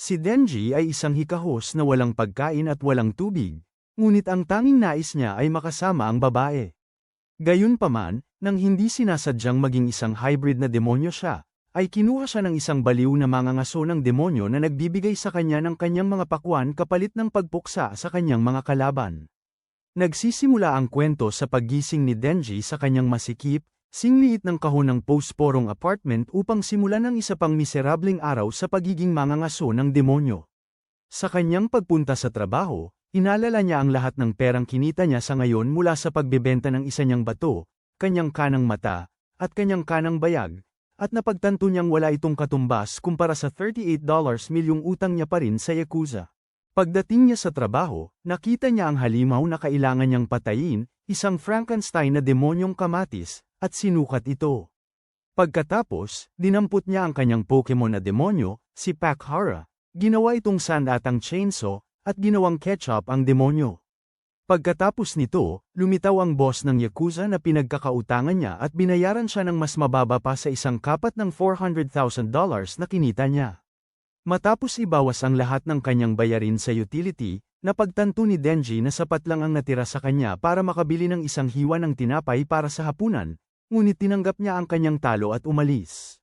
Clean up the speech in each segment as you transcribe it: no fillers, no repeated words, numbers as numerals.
Si Denji ay isang hikahos na walang pagkain at walang tubig, ngunit ang tanging nais niya ay makasama ang babae. Gayunpaman, nang hindi sinasadyang maging isang hybrid na demonyo siya, ay kinuha siya ng isang baliw na mangangaso ng demonyo na nagbibigay sa kanya ng kanyang mga pakwan kapalit ng pagpuksa sa kanyang mga kalaban. Nagsisimula ang kwento sa paggising ni Denji sa kanyang masikip, singliit ng kahon ng post-porong apartment upang simulan ang isa pang miserableng araw sa pagiging mangangaso ng demonyo. Sa kanyang pagpunta sa trabaho, inalala niya ang lahat ng perang kinita niya sa ngayon mula sa pagbebenta ng isa niyang bato, kanyang kanang mata, at kanyang kanang bayag, at napagtanto niyang wala itong katumbas kumpara sa $38 milyong utang niya pa rin sa Yakuza. Pagdating niya sa trabaho, nakita niya ang halimaw na kailangan niyang patayin, isang Frankenstein na demonyong kamatis, at sinukat ito. Pagkatapos, dinampot niya ang kanyang Pokemon na demonyo, si Pakhara, ginawa itong sandatang chainsaw, at ginawang ketchup ang demonyo. Pagkatapos nito, lumitaw ang boss ng Yakuza na pinagkakautangan niya at binayaran siya ng mas mababa pa sa isang kapat ng $400,000 na kinita niya. Matapos ibawas ang lahat ng kanyang bayarin sa utility, napagtanto ni Denji na sapat lang ang natira sa kanya para makabili ng isang hiwa ng tinapay para sa hapunan, ngunit tinanggap niya ang kanyang talo at umalis.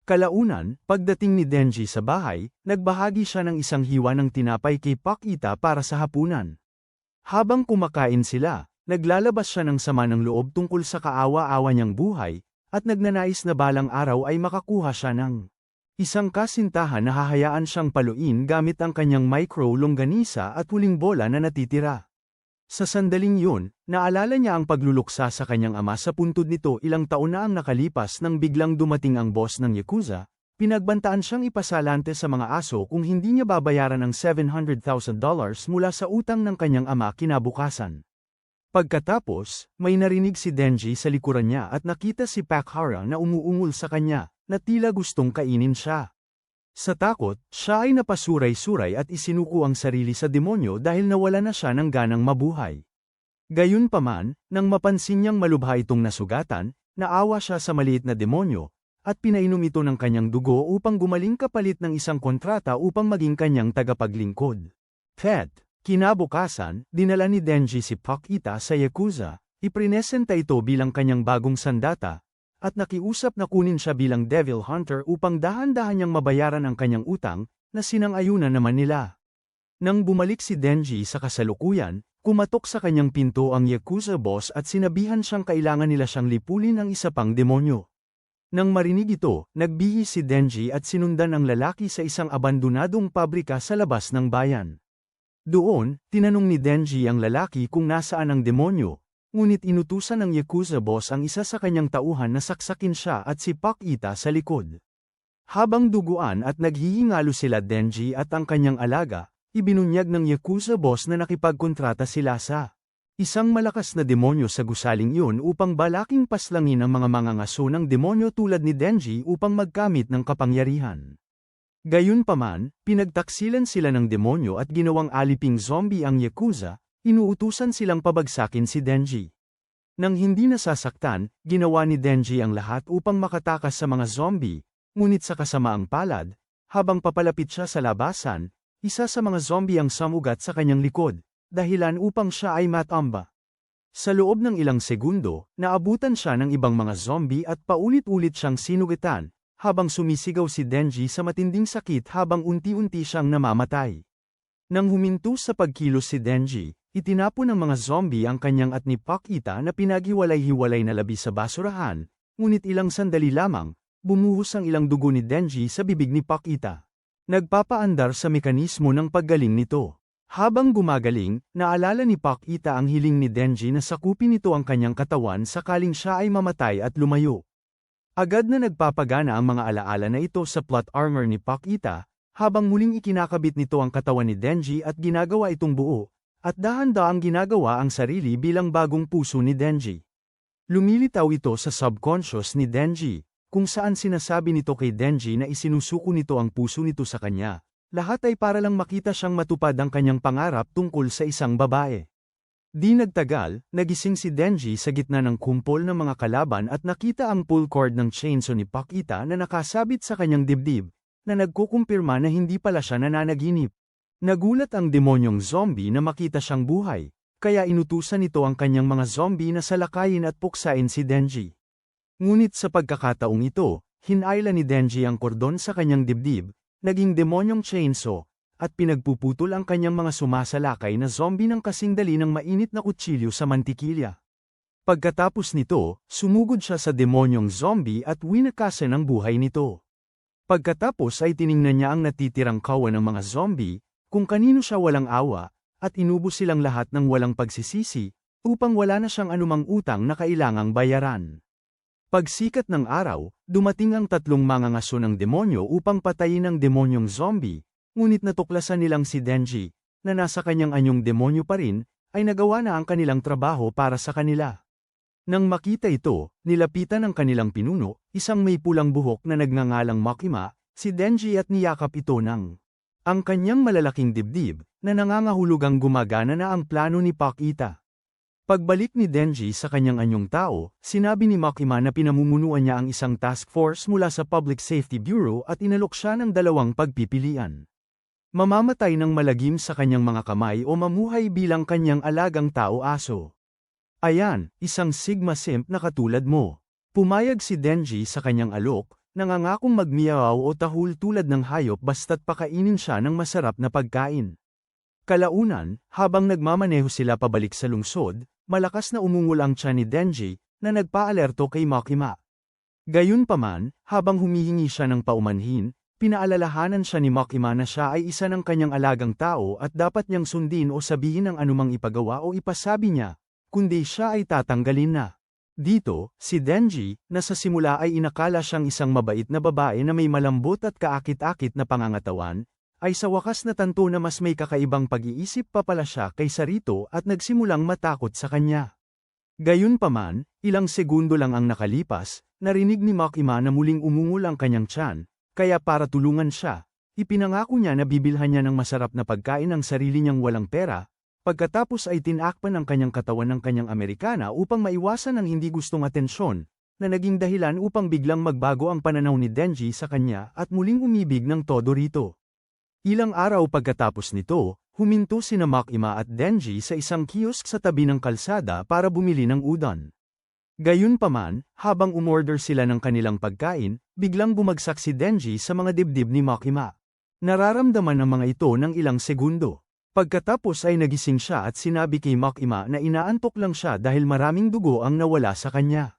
Kalaunan, pagdating ni Denji sa bahay, nagbahagi siya ng isang hiwa ng tinapay kay Pakita para sa hapunan. Habang kumakain sila, naglalabas siya ng sama ng loob tungkol sa kaawa-awa niyang buhay, at nagnanais na balang araw ay makakuha siya ng isang kasintahan na hahayaan siyang paluin gamit ang kanyang micro-longganisa at huling bola na natitira. Sa sandaling yun, naalala niya ang pagluluksa sa kanyang ama sa puntod nito ilang taon na ang nakalipas nang biglang dumating ang boss ng Yakuza, pinagbantaan siyang ipasalante sa mga aso kung hindi niya babayaran ang $700,000 mula sa utang ng kanyang ama kinabukasan. Pagkatapos, may narinig si Denji sa likuran niya at nakita si Pakhara na umuungol sa kanya, na tila gustong kainin siya. Sa takot, siya ay napasuray-suray at isinuko ang sarili sa demonyo dahil nawala na siya ng ganang mabuhay. Gayunpaman, nang mapansin niyang malubha itong nasugatan, naawa siya sa maliit na demonyo, at pinainom ito ng kanyang dugo upang gumaling kapalit ng isang kontrata upang maging kanyang tagapaglingkod. Kinabukasan, dinala ni Denji si Pakita sa Yakuza, iprinesenta ito bilang kanyang bagong sandata, at nakiusap na kunin siya bilang Devil Hunter upang dahan-dahan niyang mabayaran ang kanyang utang, na sinang-ayunan naman nila. Nang bumalik si Denji sa kasalukuyan, kumatok sa kanyang pinto ang Yakuza boss at sinabihan siyang kailangan nila siyang lipulin ang isa pang demonyo. Nang marinig ito, nagbihis si Denji at sinundan ang lalaki sa isang abandonadong pabrika sa labas ng bayan. Doon, tinanong ni Denji ang lalaki kung nasaan ang demonyo, ngunit inutusan ng Yakuza boss ang isa sa kanyang tauhan na saksakin siya at si Pakita sa likod. Habang duguan at naghihingalo sila Denji at ang kanyang alaga, ibinunyag ng Yakuza boss na nakipagkontrata sila sa isang malakas na demonyo sa gusaling yun upang balaking paslangin ang mga mangangaso ng demonyo tulad ni Denji upang magkamit ng kapangyarihan. Gayunpaman, pinagtaksilan sila ng demonyo at ginawang aliping zombie ang Yakuza, inuutusan silang pabagsakin si Denji. Nang hindi nasasaktan, ginawa ni Denji ang lahat upang makatakas sa mga zombie, ngunit sa kasamaang palad, habang papalapit siya sa labasan, isa sa mga zombie ang samugat sa kanyang likod, dahilan upang siya ay matamba. Sa loob ng ilang segundo, naabutan siya ng ibang mga zombie at paulit-ulit siyang sinugitan, habang sumisigaw si Denji sa matinding sakit habang unti-unti siyang namamatay. Nang huminto sa pagkilos si Denji, itinapon ng mga zombie ang kanyang at ni Pakita na pinaghiwalay-hiwalay na labi sa basurahan, ngunit ilang sandali lamang, bumuhos ang ilang dugo ni Denji sa bibig ni Pakita. Nagpapaandar sa mekanismo ng paggaling nito. Habang gumagaling, naalala ni Pakita ang hiling ni Denji na sakupin nito ang kanyang katawan sakaling siya ay mamatay at lumayo. Agad na nagpapagana ang mga alaala na ito sa plot armor ni Pakita, habang muling ikinakabit nito ang katawan ni Denji at ginagawa itong buo, at dahan-daang ginagawa ang sarili bilang bagong puso ni Denji. Lumilitaw ito sa subconscious ni Denji, kung saan sinasabi nito kay Denji na isinusuko nito ang puso nito sa kanya. Lahat ay para lang makita siyang matupad ang kanyang pangarap tungkol sa isang babae. Di nagtagal, nagising si Denji sa gitna ng kumpol ng mga kalaban at nakita ang pull cord ng chainsaw ni Pakita na nakasabit sa kanyang dibdib, na nagkukumpirma na hindi pala siya nananaginip. Nagulat ang demonyong zombie na makita siyang buhay, kaya inutusan nito ang kanyang mga zombie na salakayin at puksain si Denji. Ngunit sa pagkakataong ito, hinayla ni Denji ang kordon sa kanyang dibdib, naging demonyong chainsaw, at pinagpuputol ang kanyang mga sumasalakay na zombie ng kasing dali ng mainit na kutsilyo sa mantikilya. Pagkatapos nito, sumugod siya sa demonyong zombie at winakasan ang buhay nito. Pagkatapos ay tiningnan niya ang natitirang kawan ng mga zombie, kung kanino siya walang awa, at inubos silang lahat ng walang pagsisisi, upang wala na siyang anumang utang na kailangang bayaran. Pagsikat ng araw, dumating ang tatlong mangangaso ng demonyo upang patayin ang demonyong zombie, ngunit natuklasan nilang si Denji, na nasa kanyang anyong demonyo pa rin, ay nagawa na ang kanilang trabaho para sa kanila. Nang makita ito, nilapitan ng kanilang pinuno, isang may pulang buhok na nagngangalang Makima, si Denji at niyakap ito ng ang kanyang malalaking dibdib, na nangangahulugang gumagana na ang plano ni Pakita. Pagbalik ni Denji sa kanyang anyong tao, sinabi ni Makima na pinamumunuan niya ang isang task force mula sa Public Safety Bureau at inalok siya ng dalawang pagpipilian. Mamamatay ng malagim sa kanyang mga kamay o mamuhay bilang kanyang alagang tao-aso. Ayan, isang Sigma simp na katulad mo. Pumayag si Denji sa kanyang alok, nangangakong magmiyaw o tahul tulad ng hayop basta't pakainin siya ng masarap na pagkain. Kalaunan, habang nagmamaneho sila pabalik sa lungsod, malakas na umungol ang tiyan ni Denji, na nagpaalerto kay Makima. Gayunpaman, habang humihingi siya ng paumanhin, pinaalalahanan siya ni Makima na siya ay isa ng kanyang alagang tao at dapat niyang sundin o sabihin ang anumang ipagawa o ipasabi niya, kundi siya ay tatanggalin na. Dito, si Denji, na sa simula ay inakala siyang isang mabait na babae na may malambot at kaakit-akit na pangangatawan, ay sa wakas natanto na mas may kakaibang pag-iisip pa pala siya kaysa rito at nagsimulang matakot sa kanya. Gayunpaman, ilang segundo lang ang nakalipas, narinig ni Makima na muling umungol ang kanyang tiyan, kaya para tulungan siya, ipinangako niya na bibilhan niya ng masarap na pagkain ang sarili niyang walang pera, pagkatapos ay tinakpan ang kanyang katawan ng kanyang Amerikana upang maiwasan ang hindi gustong atensyon, na naging dahilan upang biglang magbago ang pananaw ni Denji sa kanya at muling umibig ng todo rito. Ilang araw pagkatapos nito, huminto sina Makima at Denji sa isang kiosk sa tabi ng kalsada para bumili ng udon. Gayunpaman, habang umorder sila ng kanilang pagkain, biglang bumagsak si Denji sa mga dibdib ni Makima. Nararamdaman ng mga ito ng ilang segundo. Pagkatapos ay nagising siya at sinabi kay Makima na inaantok lang siya dahil maraming dugo ang nawala sa kanya.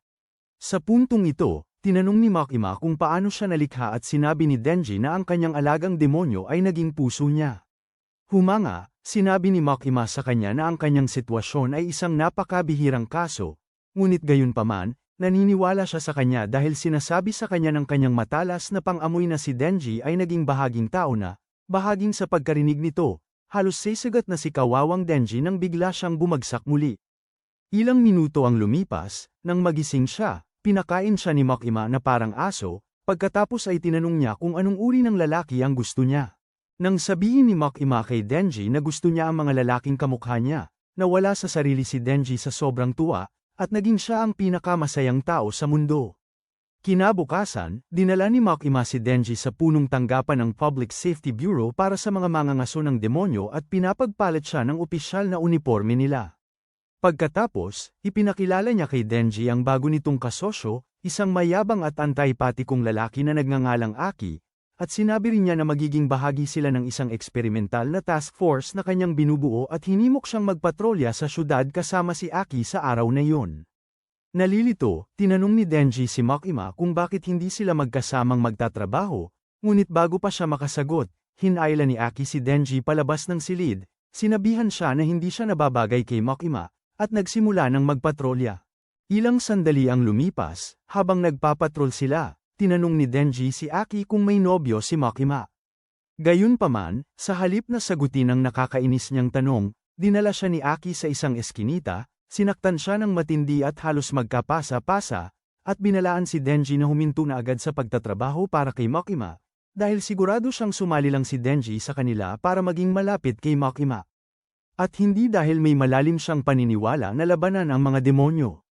Sa puntong ito, tinanong ni Makima kung paano siya nalikha at sinabi ni Denji na ang kanyang alagang demonyo ay naging puso niya. Humanga, sinabi ni Makima sa kanya na ang kanyang sitwasyon ay isang napakabihirang kaso, ngunit gayunpaman, naniniwala siya sa kanya dahil sinasabi sa kanya ng kanyang matalas na pang-amoy na si Denji ay naging bahaging tao na, bahaging sa pagkarinig nito, halos sisagat na si kawawang Denji nang bigla siyang bumagsak muli. Ilang minuto ang lumipas, nang magising siya, pinakain siya ni Makima na parang aso, pagkatapos ay tinanong niya kung anong uri ng lalaki ang gusto niya. Nang sabihin ni Makima kay Denji na gusto niya ang mga lalaking kamukha niya, nawala sa sarili si Denji sa sobrang tuwa, at naging siya ang pinakamasayang tao sa mundo. Kinabukasan, dinala ni Makima si Denji sa punong tanggapan ng Public Safety Bureau para sa mga mangangaso ng demonyo at pinapagpalit siya ng opisyal na uniforme nila. Pagkatapos, ipinakilala niya kay Denji ang bago nitong kasosyo, isang mayabang at antipatikong lalaki na nagngangalang Aki, at sinabi rin niya na magiging bahagi sila ng isang eksperimental na task force na kanyang binubuo at hinimok siyang magpatrolya sa syudad kasama si Aki sa araw na iyon. Nalilito, tinanong ni Denji si Makima kung bakit hindi sila magkasamang magtatrabaho, ngunit bago pa siya makasagot, hinayla ni Aki si Denji palabas ng silid, sinabihan siya na hindi siya nababagay kay Makima, at nagsimula ng magpatrolya. Ilang sandali ang lumipas, habang nagpapatrol sila, tinanong ni Denji si Aki kung may nobyo si Makima. Gayunpaman, sa halip na sagutin ang nakakainis niyang tanong, dinala siya ni Aki sa isang eskinita, sinaktan siya ng matindi at halos magkapasa-pasa, at binalaan si Denji na huminto na agad sa pagtatrabaho para kay Makima, dahil sigurado siyang sumali lang si Denji sa kanila para maging malapit kay Makima. At hindi dahil may malalim siyang paniniwala na labanan ang mga demonyo.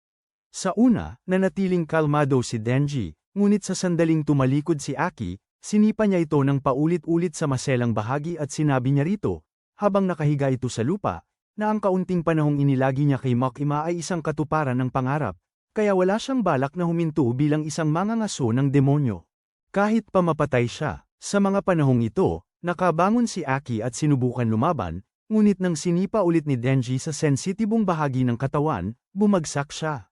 Sa una, nanatiling kalmado si Denji, ngunit sa sandaling tumalikod si Aki, sinipa niya ito ng paulit-ulit sa maselang bahagi at sinabi niya rito, habang nakahiga ito sa lupa, na ang kaunting panahong inilagi niya kay Makima ay isang katuparan ng pangarap, kaya wala siyang balak na huminto bilang isang mangangaso ng demonyo. Kahit pa mapatay siya, sa mga panahong ito, nakabangon si Aki at sinubukan lumaban, ngunit nang sinipa ulit ni Denji sa sensitibong bahagi ng katawan, bumagsak siya.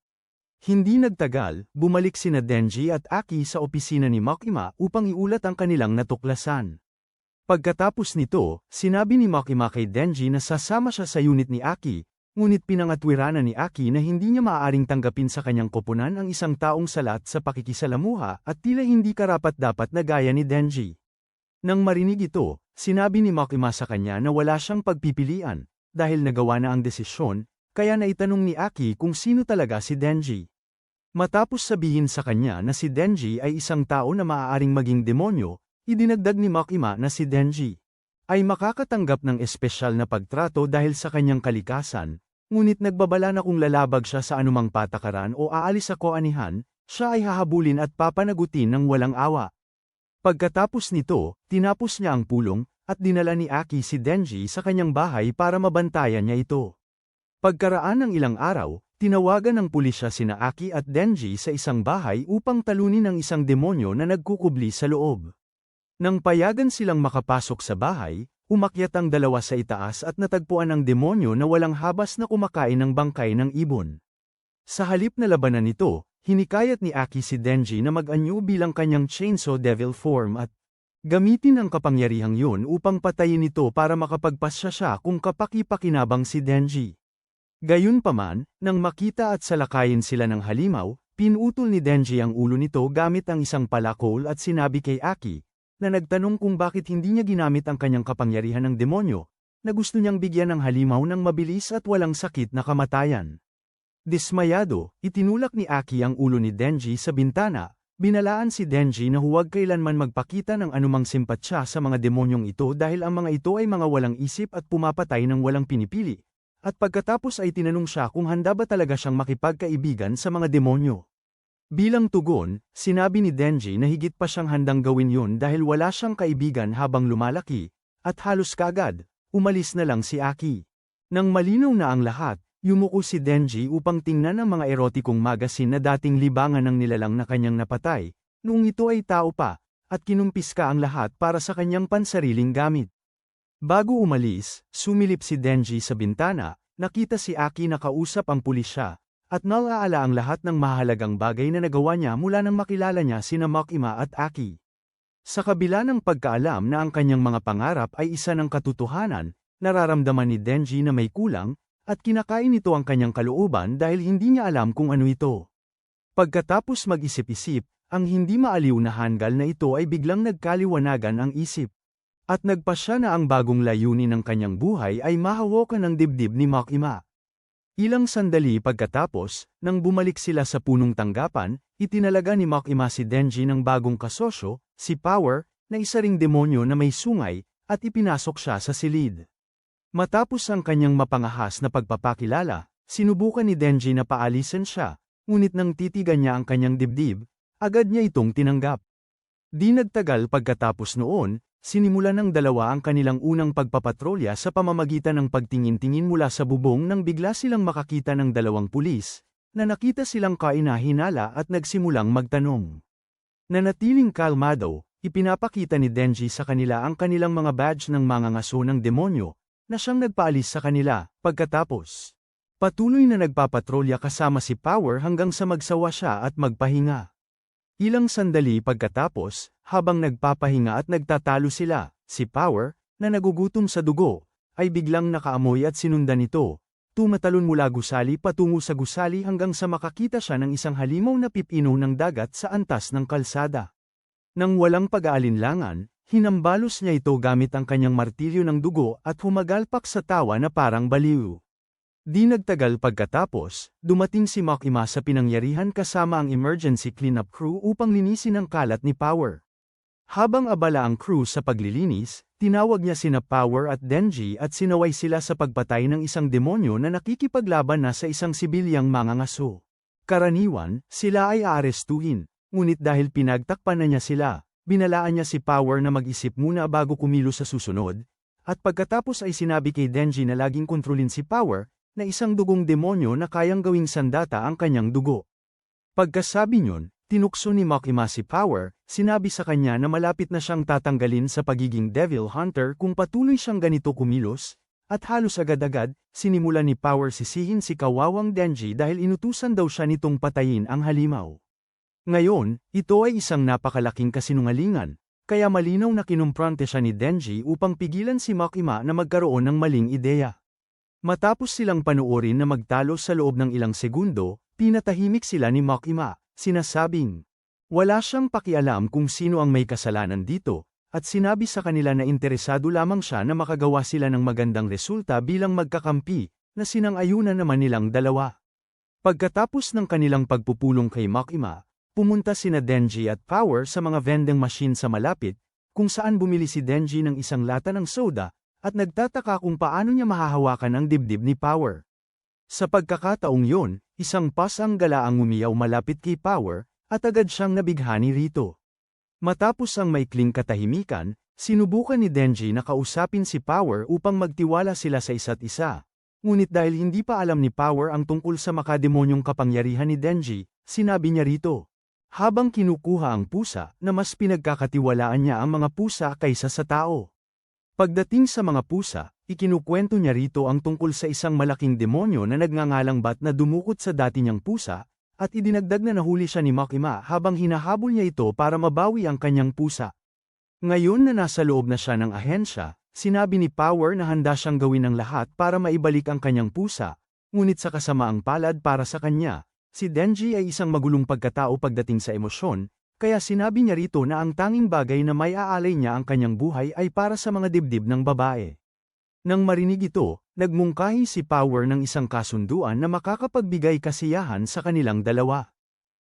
Hindi nagtagal, bumalik sina Denji at Aki sa opisina ni Makima upang iulat ang kanilang natuklasan. Pagkatapos nito, sinabi ni Makima kay Denji na sasama siya sa unit ni Aki, ngunit pinangatwiranan ni Aki na hindi niya maaaring tanggapin sa kanyang koponan ang isang taong salat sa pakikisalamuha at tila hindi karapat-dapat na gaya ni Denji. Nang marinig ito, sinabi ni Makima sa kanya na wala siyang pagpipilian, dahil nagawa na ang desisyon, kaya naitanong ni Aki kung sino talaga si Denji. Matapos sabihin sa kanya na si Denji ay isang tao na maaaring maging demonyo, idinagdag ni Makima na si Denji ay makakatanggap ng espesyal na pagtrato dahil sa kanyang kalikasan, ngunit nagbabala na kung lalabag siya sa anumang patakaran o aalis sa koanihan, siya ay hahabulin at papanagutin ng walang awa. Pagkatapos nito, tinapos niya ang pulong, at dinala ni Aki si Denji sa kanyang bahay para mabantayan niya ito. Pagkaraan ng ilang araw, tinawagan ng pulisya sina Aki at Denji sa isang bahay upang talunin ang isang demonyo na nagkukubli sa loob. Nang payagan silang makapasok sa bahay, umakyat ang dalawa sa itaas at natagpuan ang demonyo na walang habas na kumakain ng bangkay ng ibon. Sa halip na labanan nito, hinikayat ni Aki si Denji na mag-anyo bilang kanyang chainsaw devil form at gamitin ang kapangyarihang yun upang patayin ito para makapagpasya siya kung kapaki-pakinabang si Denji. Gayunpaman, nang makita at salakayin sila ng halimaw, pinutol ni Denji ang ulo nito gamit ang isang palakol at sinabi kay Aki, na nagtanong kung bakit hindi niya ginamit ang kanyang kapangyarihan ng demonyo, na gusto niyang bigyan ng halimaw ng mabilis at walang sakit na kamatayan. Dismayado, itinulak ni Aki ang ulo ni Denji sa bintana, binalaan si Denji na huwag kailanman magpakita ng anumang simpatsya sa mga demonyong ito dahil ang mga ito ay mga walang isip at pumapatay ng walang pinipili, at pagkatapos ay tinanong siya kung handa ba talaga siyang makipagkaibigan sa mga demonyo. Bilang tugon, sinabi ni Denji na higit pa siyang handang gawin yun dahil wala siyang kaibigan habang lumalaki, at halos kaagad, umalis na lang si Aki. Nang malinaw na ang lahat, yumuko si Denji upang tingnan ang mga erotikong magasin na dating libangan ng nilalang na kanyang napatay, noong ito ay tao pa, at kinumpiska ang lahat para sa kanyang pansariling gamit. Bago umalis, sumilip si Denji sa bintana, nakita si Aki na kausap ang pulisya, at nalaala ang lahat ng mahalagang bagay na nagawa niya mula nang makilala niya sina Makima at Aki. Sa kabila ng pagkaalam na ang kanyang mga pangarap ay isa ng katotohanan, nararamdaman ni Denji na may kulang, at kinakain nito ang kanyang kalooban dahil hindi niya alam kung ano ito. Pagkatapos mag-isip-isip, ang hindi maaliw na hanggal na ito ay biglang nagkaliwanagan ang isip. At nagpasya na ang bagong layunin ng kanyang buhay ay mahawakan ng dibdib ni Makima. Ilang sandali pagkatapos, nang bumalik sila sa punong tanggapan, itinalaga ni Makima si Denji ng bagong kasosyo, si Power, na isa ring demonyo na may sungay, at ipinasok siya sa silid. Matapos ang kanyang mapangahas na pagpapakilala, sinubukan ni Denji na paalisin siya, ngunit nang titigan niya ang kanyang dibdib, agad niya itong tinanggap. Di nagtagal pagkatapos noon, sinimulan ng dalawa ang kanilang unang pagpapatrolya sa pamamagitan ng pagtingin-tingin mula sa bubong nang bigla silang makakita ng dalawang pulis, na nakita silang kainahinala at nagsimulang magtanong. Nanatiling kalmado, ipinapakita ni Denji sa kanila ang kanilang mga badge ng mangangaso ng demonyo, na siyang nagpaalis sa kanila, pagkatapos. Patuloy na nagpapatrolya kasama si Power hanggang sa magsawa siya at magpahinga. Ilang sandali pagkatapos, habang nagpapahinga at nagtatalo sila, si Power, na nagugutom sa dugo, ay biglang nakaamoy at sinundan ito, tumatalon mula gusali patungo sa gusali hanggang sa makakita siya ng isang halimaw na pipino ng dagat sa antas ng kalsada. Nang walang pag-aalinlangan, hinambalos niya ito gamit ang kanyang martilyo ng dugo at humagalpak sa tawa na parang baliw. Di nagtagal pagkatapos, dumating si Makima sa pinangyarihan kasama ang emergency cleanup crew upang linisin ang kalat ni Power. Habang abala ang crew sa paglilinis, tinawag niya sina Power at Denji at sinaway sila sa pagpatay ng isang demonyo na nakikipaglaban na sa isang sibilyang mangangaso. Karaniwan, sila ay aarestuhin, ngunit dahil pinagtakpan na niya sila, Binalaan niya si Power na mag-isip muna bago kumilos sa susunod, at pagkatapos ay sinabi kay Denji na laging kontrolin si Power, na isang dugong demonyo na kayang gawing sandata ang kanyang dugo. Pagkasabi niyon, tinukso ni Makima si Power, sinabi sa kanya na malapit na siyang tatanggalin sa pagiging Devil Hunter kung patuloy siyang ganito kumilos, at halos agad-agad, sinimula ni Power sisihin si kawawang Denji dahil inutusan daw siya nitong patayin ang halimaw. Ngayon, ito ay isang napakalaking kasinungalingan, kaya malinaw na kinumprante siya ni Denji upang pigilan si Makima na magkaroon ng maling ideya. Matapos silang panuorin na magtalo sa loob ng ilang segundo, pinatahimik sila ni Makima, sinasabing, wala siyang pakialam kung sino ang may kasalanan dito, at sinabi sa kanila na interesado lamang siya na makagawa sila ng magandang resulta bilang magkakampi, na sinang-ayunan naman nilang dalawa. Pagkatapos ng kanilang pagpupulong kay Makima, pumunta sina Denji at Power sa mga vending machine sa malapit, kung saan bumili si Denji ng isang lata ng soda, at nagtataka kung paano niya mahahawakan ang dibdib ni Power. Sa pagkakataong yon, isang pasang galaang umiyaw malapit kay Power, at agad siyang nabighani rito. Matapos ang maikling katahimikan, sinubukan ni Denji na kausapin si Power upang magtiwala sila sa isa't isa. Ngunit dahil hindi pa alam ni Power ang tungkol sa makademonyong kapangyarihan ni Denji, sinabi niya rito, habang kinukuha ang pusa, na mas pinagkakatiwalaan niya ang mga pusa kaysa sa tao. Pagdating sa mga pusa, ikinukwento niya rito ang tungkol sa isang malaking demonyo na nagngangalang Bat na dumukot sa dati niyang pusa, at idinagdag na nahuli siya ni Makima habang hinahabol niya ito para mabawi ang kanyang pusa. Ngayon na nasa loob na siya ng ahensya, sinabi ni Power na handa siyang gawin ang lahat para maibalik ang kanyang pusa, ngunit sa kasamaang palad para sa kanya, si Denji ay isang magulong pagkatao pagdating sa emosyon, kaya sinabi niya rito na ang tanging bagay na may aalay niya ang kanyang buhay ay para sa mga dibdib ng babae. Nang marinig ito, nagmungkahi si Power ng isang kasunduan na makakapagbigay kasiyahan sa kanilang dalawa.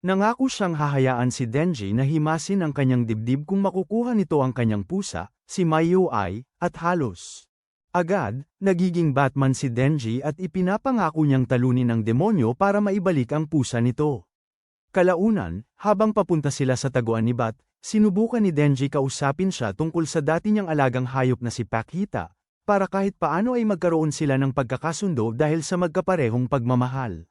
Nangako siyang hahayaan si Denji na himasin ang kanyang dibdib kung makukuha nito ang kanyang pusa, si Mayuai, at halos agad, nagiging Batman si Denji at ipinapangako niyang talunin ang demonyo para maibalik ang pusa nito. Kalaunan, habang papunta sila sa taguan ni Bat, sinubukan ni Denji kausapin siya tungkol sa dati niyang alagang hayop na si Pakita, para kahit paano ay magkaroon sila ng pagkakasundo dahil sa magkaparehong pagmamahal.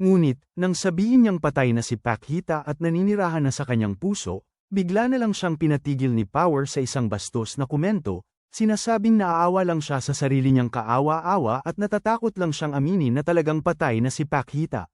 Ngunit, nang sabihin niyang patay na si Pakita at naninirahan na sa kanyang puso, bigla na lang siyang pinatigil ni Power sa isang bastos na komento, sinasabing naaawa lang siya sa sarili niyang kaawa-awa at natatakot lang siyang aminin na talagang patay na si Pakita.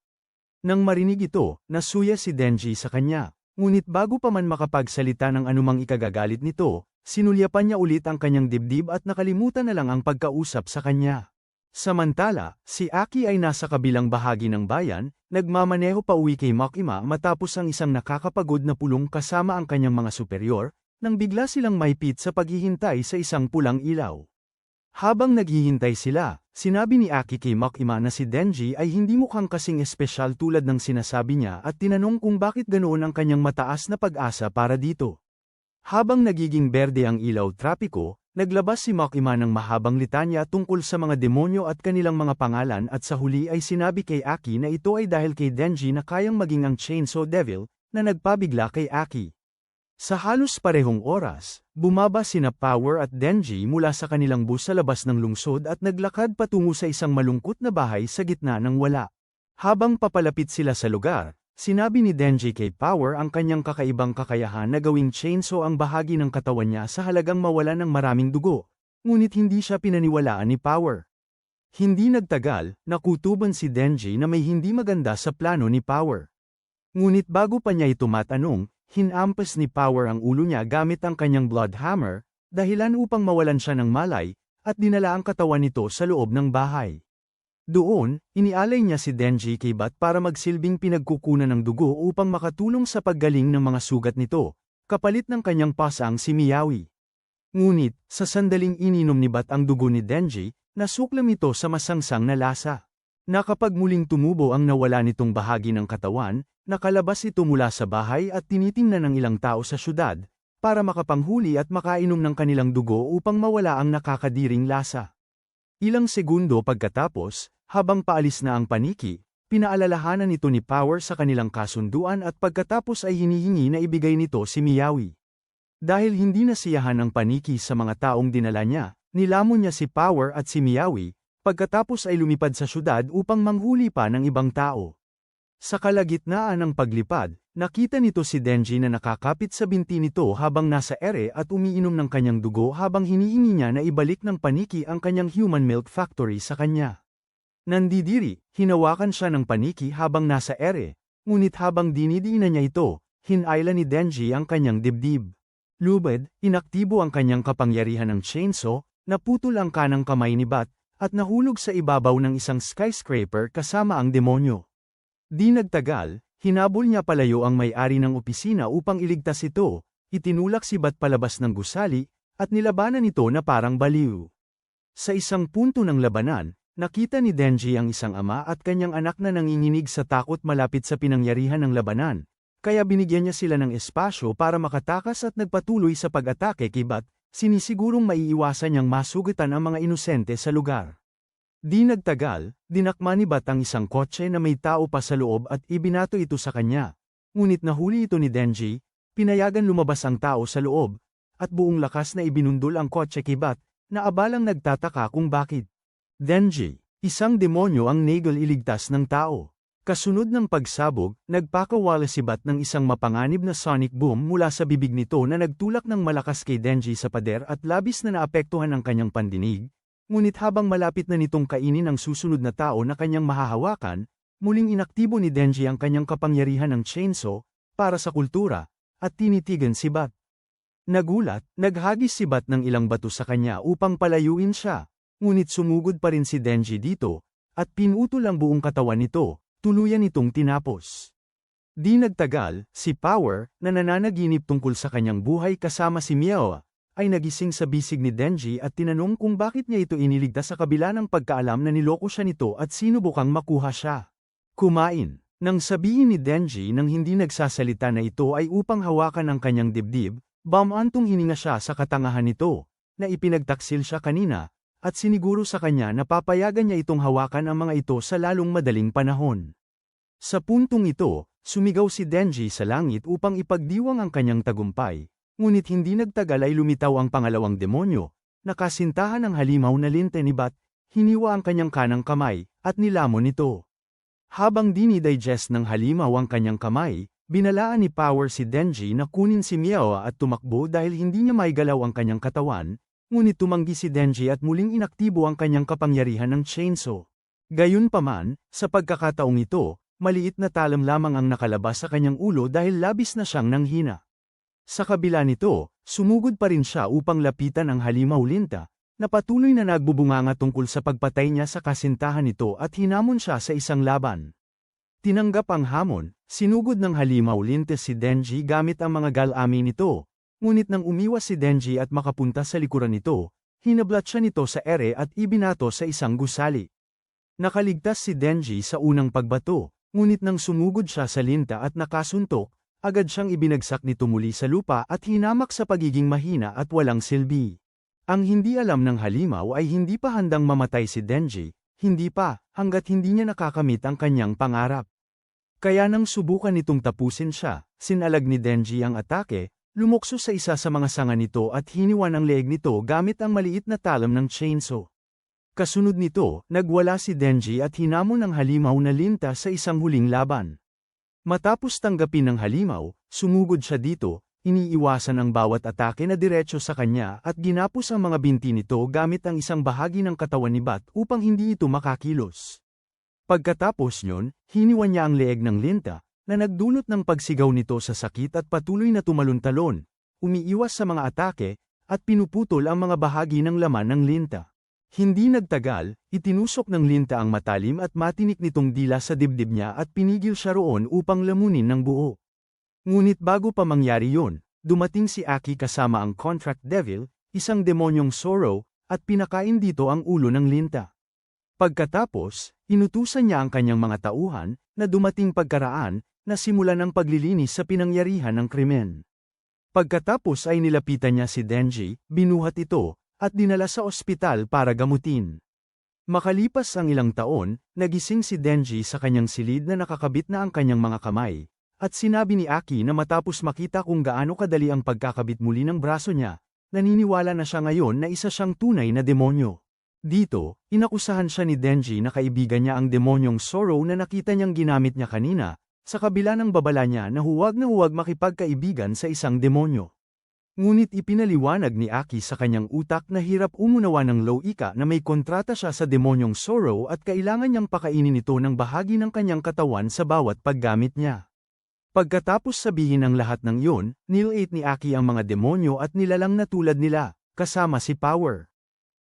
Nang marinig ito, nasuya si Denji sa kanya, ngunit bago pa man makapagsalita ng anumang ikagagalit nito, sinulyapan niya ulit ang kanyang dibdib at nakalimutan na lang ang pagkausap sa kanya. Samantala, si Aki ay nasa kabilang bahagi ng bayan, nagmamaneho pa uwi kay Makima matapos ang isang nakakapagod na pulong kasama ang kanyang mga superior, nang bigla silang maipit sa paghihintay sa isang pulang ilaw. Habang naghihintay sila, sinabi ni Aki kay Makima na si Denji ay hindi mukhang kasing espesyal tulad ng sinasabi niya at tinanong kung bakit ganoon ang kanyang mataas na pag-asa para dito. Habang nagiging berde ang ilaw trapiko, naglabas si Makima ng mahabang litanya tungkol sa mga demonyo at kanilang mga pangalan at sa huli ay sinabi kay Aki na ito ay dahil kay Denji na kayang maging ang Chainsaw Devil, na nagpabigla kay Aki. Sa halos parehong oras, bumaba sina Power at Denji mula sa kanilang bus sa labas ng lungsod at naglakad patungo sa isang malungkot na bahay sa gitna ng wala. Habang papalapit sila sa lugar, sinabi ni Denji kay Power ang kanyang kakaibang kakayahan na gawing chainsaw ang bahagi ng katawan niya sa halagang mawala ng maraming dugo, ngunit hindi siya pinaniwalaan ni Power. Hindi nagtagal, nakutuban si Denji na may hindi maganda sa plano ni Power. Ngunit bago pa niya ito matanong, hinampas ni Power ang ulo niya gamit ang kanyang blood hammer, dahilan upang mawalan siya ng malay, at dinala ang katawan nito sa loob ng bahay. Doon, inialay niya si Denji kay Bat para magsilbing pinagkukunan ng dugo upang makatulong sa paggaling ng mga sugat nito, kapalit ng kanyang pasang si Miyawi. Ngunit, sa sandaling ininom ni Bat ang dugo ni Denji, nasuklam ito sa masangsang na lasa. Nakapag muling tumubo ang nawala nitong bahagi ng katawan, nakalabas ito mula sa bahay at tinitingnan ng ilang tao sa syudad, para makapanghuli at makainom ng kanilang dugo upang mawala ang nakakadiring lasa. Ilang segundo pagkatapos, habang paalis na ang paniki, pinaalalahanan nito ni Power sa kanilang kasunduan at pagkatapos ay hinihingi na ibigay nito si Miyawi. Dahil hindi nasiyahan ang paniki sa mga taong dinala niya, nilamon niya si Power at si Miyawi, pagkatapos ay lumipad sa syudad upang manghuli pa ng ibang tao. Sa kalagitnaan ng paglipad, nakita nito si Denji na nakakapit sa binti nito habang nasa ere at umiinom ng kanyang dugo habang hinihingi niya na ibalik ng paniki ang kanyang human milk factory sa kanya. Nandidiri, hinawakan siya ng paniki habang nasa ere, ngunit habang dinidiinan niya ito, hinayla ni Denji ang kanyang dibdib. Lubed, inaktibo ang kanyang kapangyarihan ng chainsaw, naputol ang kanang kamay ni Bat, at nahulog sa ibabaw ng isang skyscraper kasama ang demonyo. Di nagtagal, hinabol niya palayo ang may-ari ng opisina upang iligtas ito, itinulak si Bat palabas ng gusali, at nilabanan ito na parang baliw. Sa isang punto ng labanan, nakita ni Denji ang isang ama at kanyang anak na nanginginig sa takot malapit sa pinangyarihan ng labanan, kaya binigyan niya sila ng espasyo para makatakas at nagpatuloy sa pag-atake kay Bat, sinisigurong maiiwasan niyang masugatan ang mga inosente sa lugar. Di nagtagal, dinakma ni Bat ang isang kotse na may tao pa sa loob at ibinato ito sa kanya. Ngunit nahuli ito ni Denji, pinayagan lumabas ang tao sa loob, at buong lakas na ibinundol ang kotse kay Bat, na abalang nagtataka kung bakit. Denji, isang demonyo ang nagel iligtas ng tao. Kasunod ng pagsabog, nagpakawala si Bat ng isang mapanganib na sonic boom mula sa bibig nito na nagtulak ng malakas kay Denji sa pader at labis na naapektuhan ang kanyang pandinig. Ngunit habang malapit na nitong kainin ang susunod na tao na kanyang mahahawakan, muling inaktibo ni Denji ang kanyang kapangyarihan ng chainsaw, para sa kultura, at tinitigan si Bat. Nagulat, naghagis si Bat ng ilang bato sa kanya upang palayuin siya, ngunit sumugod pa rin si Denji dito, at pinutol ang buong katawan nito, tuluyan itong tinapos. Di nagtagal, si Power, na nananaginip tungkol sa kanyang buhay kasama si Miao, ay nagising sa bisig ni Denji at tinanong kung bakit niya ito iniligtas sa kabila ng pagkaalam na niloko siya nito at sinubukang makuha siya. Kumain. Nang sabihin ni Denji nang hindi nagsasalita na ito ay upang hawakan ang kanyang dibdib, bamantong hininga siya sa katangahan nito, na ipinagtaksil siya kanina, at siniguro sa kanya na papayagan niya itong hawakan ang mga ito sa lalong madaling panahon. Sa puntong ito, sumigaw si Denji sa langit upang ipagdiwang ang kanyang tagumpay. Ngunit hindi nagtagal ay lumitaw ang pangalawang demonyo, nakasintahan ng halimaw na linte ni Bat, hiniwa ang kanyang kanang kamay, at nilamon ito. Habang dinidigest ng halimaw ang kanyang kamay, binalaan ni Power si Denji na kunin si Miao at tumakbo dahil hindi niya maigalaw ang kanyang katawan, ngunit tumanggi si Denji at muling inaktibo ang kanyang kapangyarihan ng chainsaw. Gayunpaman, sa pagkakataong ito, maliit na talam lamang ang nakalabas sa kanyang ulo dahil labis na siyang nanghina. Sa kabila nito, sumugod pa rin siya upang lapitan ang halimaw linta, na patuloy na nagbubunganga tungkol sa pagpatay niya sa kasintahan nito at hinamon siya sa isang laban. Tinanggap ang hamon, sinugod ng halimaw linta si Denji gamit ang mga galami nito, ngunit nang umiwas si Denji at makapunta sa likuran nito, hinablat siya nito sa ere at ibinato sa isang gusali. Nakaligtas si Denji sa unang pagbato, ngunit nang sumugod siya sa linta at nakasuntok, agad siyang ibinagsak nito muli sa lupa at hinamak sa pagiging mahina at walang silbi. Ang hindi alam ng halimaw ay hindi pa handang mamatay si Denji, hindi pa, hanggat hindi niya nakakamit ang kanyang pangarap. Kaya nang subukan nitong tapusin siya, sinalag ni Denji ang atake, lumukso sa isa sa mga sanga nito at hiniwan ang leeg nito gamit ang maliit na talam ng chainsaw. Kasunod nito, nagwala si Denji at hinamon ng halimaw na linta sa isang huling laban. Matapos tanggapin ng halimaw, sumugod siya dito, iniiwasan ang bawat atake na diretso sa kanya at ginapos ang mga binti nito gamit ang isang bahagi ng katawan ni Bat upang hindi ito makakilos. Pagkatapos nyon, hiniwan niya ang leeg ng linta, na nagdulot ng pagsigaw nito sa sakit at patuloy na tumalon-talon, umiiwas sa mga atake, at pinuputol ang mga bahagi ng laman ng linta. Hindi nagtagal, itinusok ng linta ang matalim at matinik nitong dila sa dibdib niya at pinigil siya roon upang lamunin ng buo. Ngunit bago pa mangyari yon, dumating si Aki kasama ang Contract Devil, isang demonyong Sorrow, at pinakain dito ang ulo ng linta. Pagkatapos, inutusan niya ang kanyang mga tauhan, na dumating pagkaraan, na simulan ang paglilinis sa pinangyarihan ng krimen. Pagkatapos ay nilapitan niya si Denji, binuhat ito, at dinala sa ospital para gamutin. Makalipas ang ilang taon, nagising si Denji sa kanyang silid na nakakabit na ang kanyang mga kamay, at sinabi ni Aki na matapos makita kung gaano kadali ang pagkakabit muli ng braso niya, naniniwala na siya ngayon na isa siyang tunay na demonyo. Dito, inakusahan siya ni Denji na kaibigan niya ang demonyong Zoro na nakita niyang ginamit niya kanina, sa kabila ng babala niya na huwag makipagkaibigan sa isang demonyo. Ngunit ipinaliwanag ni Aki sa kanyang utak na hirap umunawa ng Loika na may kontrata siya sa demonyong Zoro at kailangan niyang pakainin ito ng bahagi ng kanyang katawan sa bawat paggamit niya. Pagkatapos sabihin ang lahat ng iyon, nilate ni Aki ang mga demonyo at nilalang na tulad nila, kasama si Power.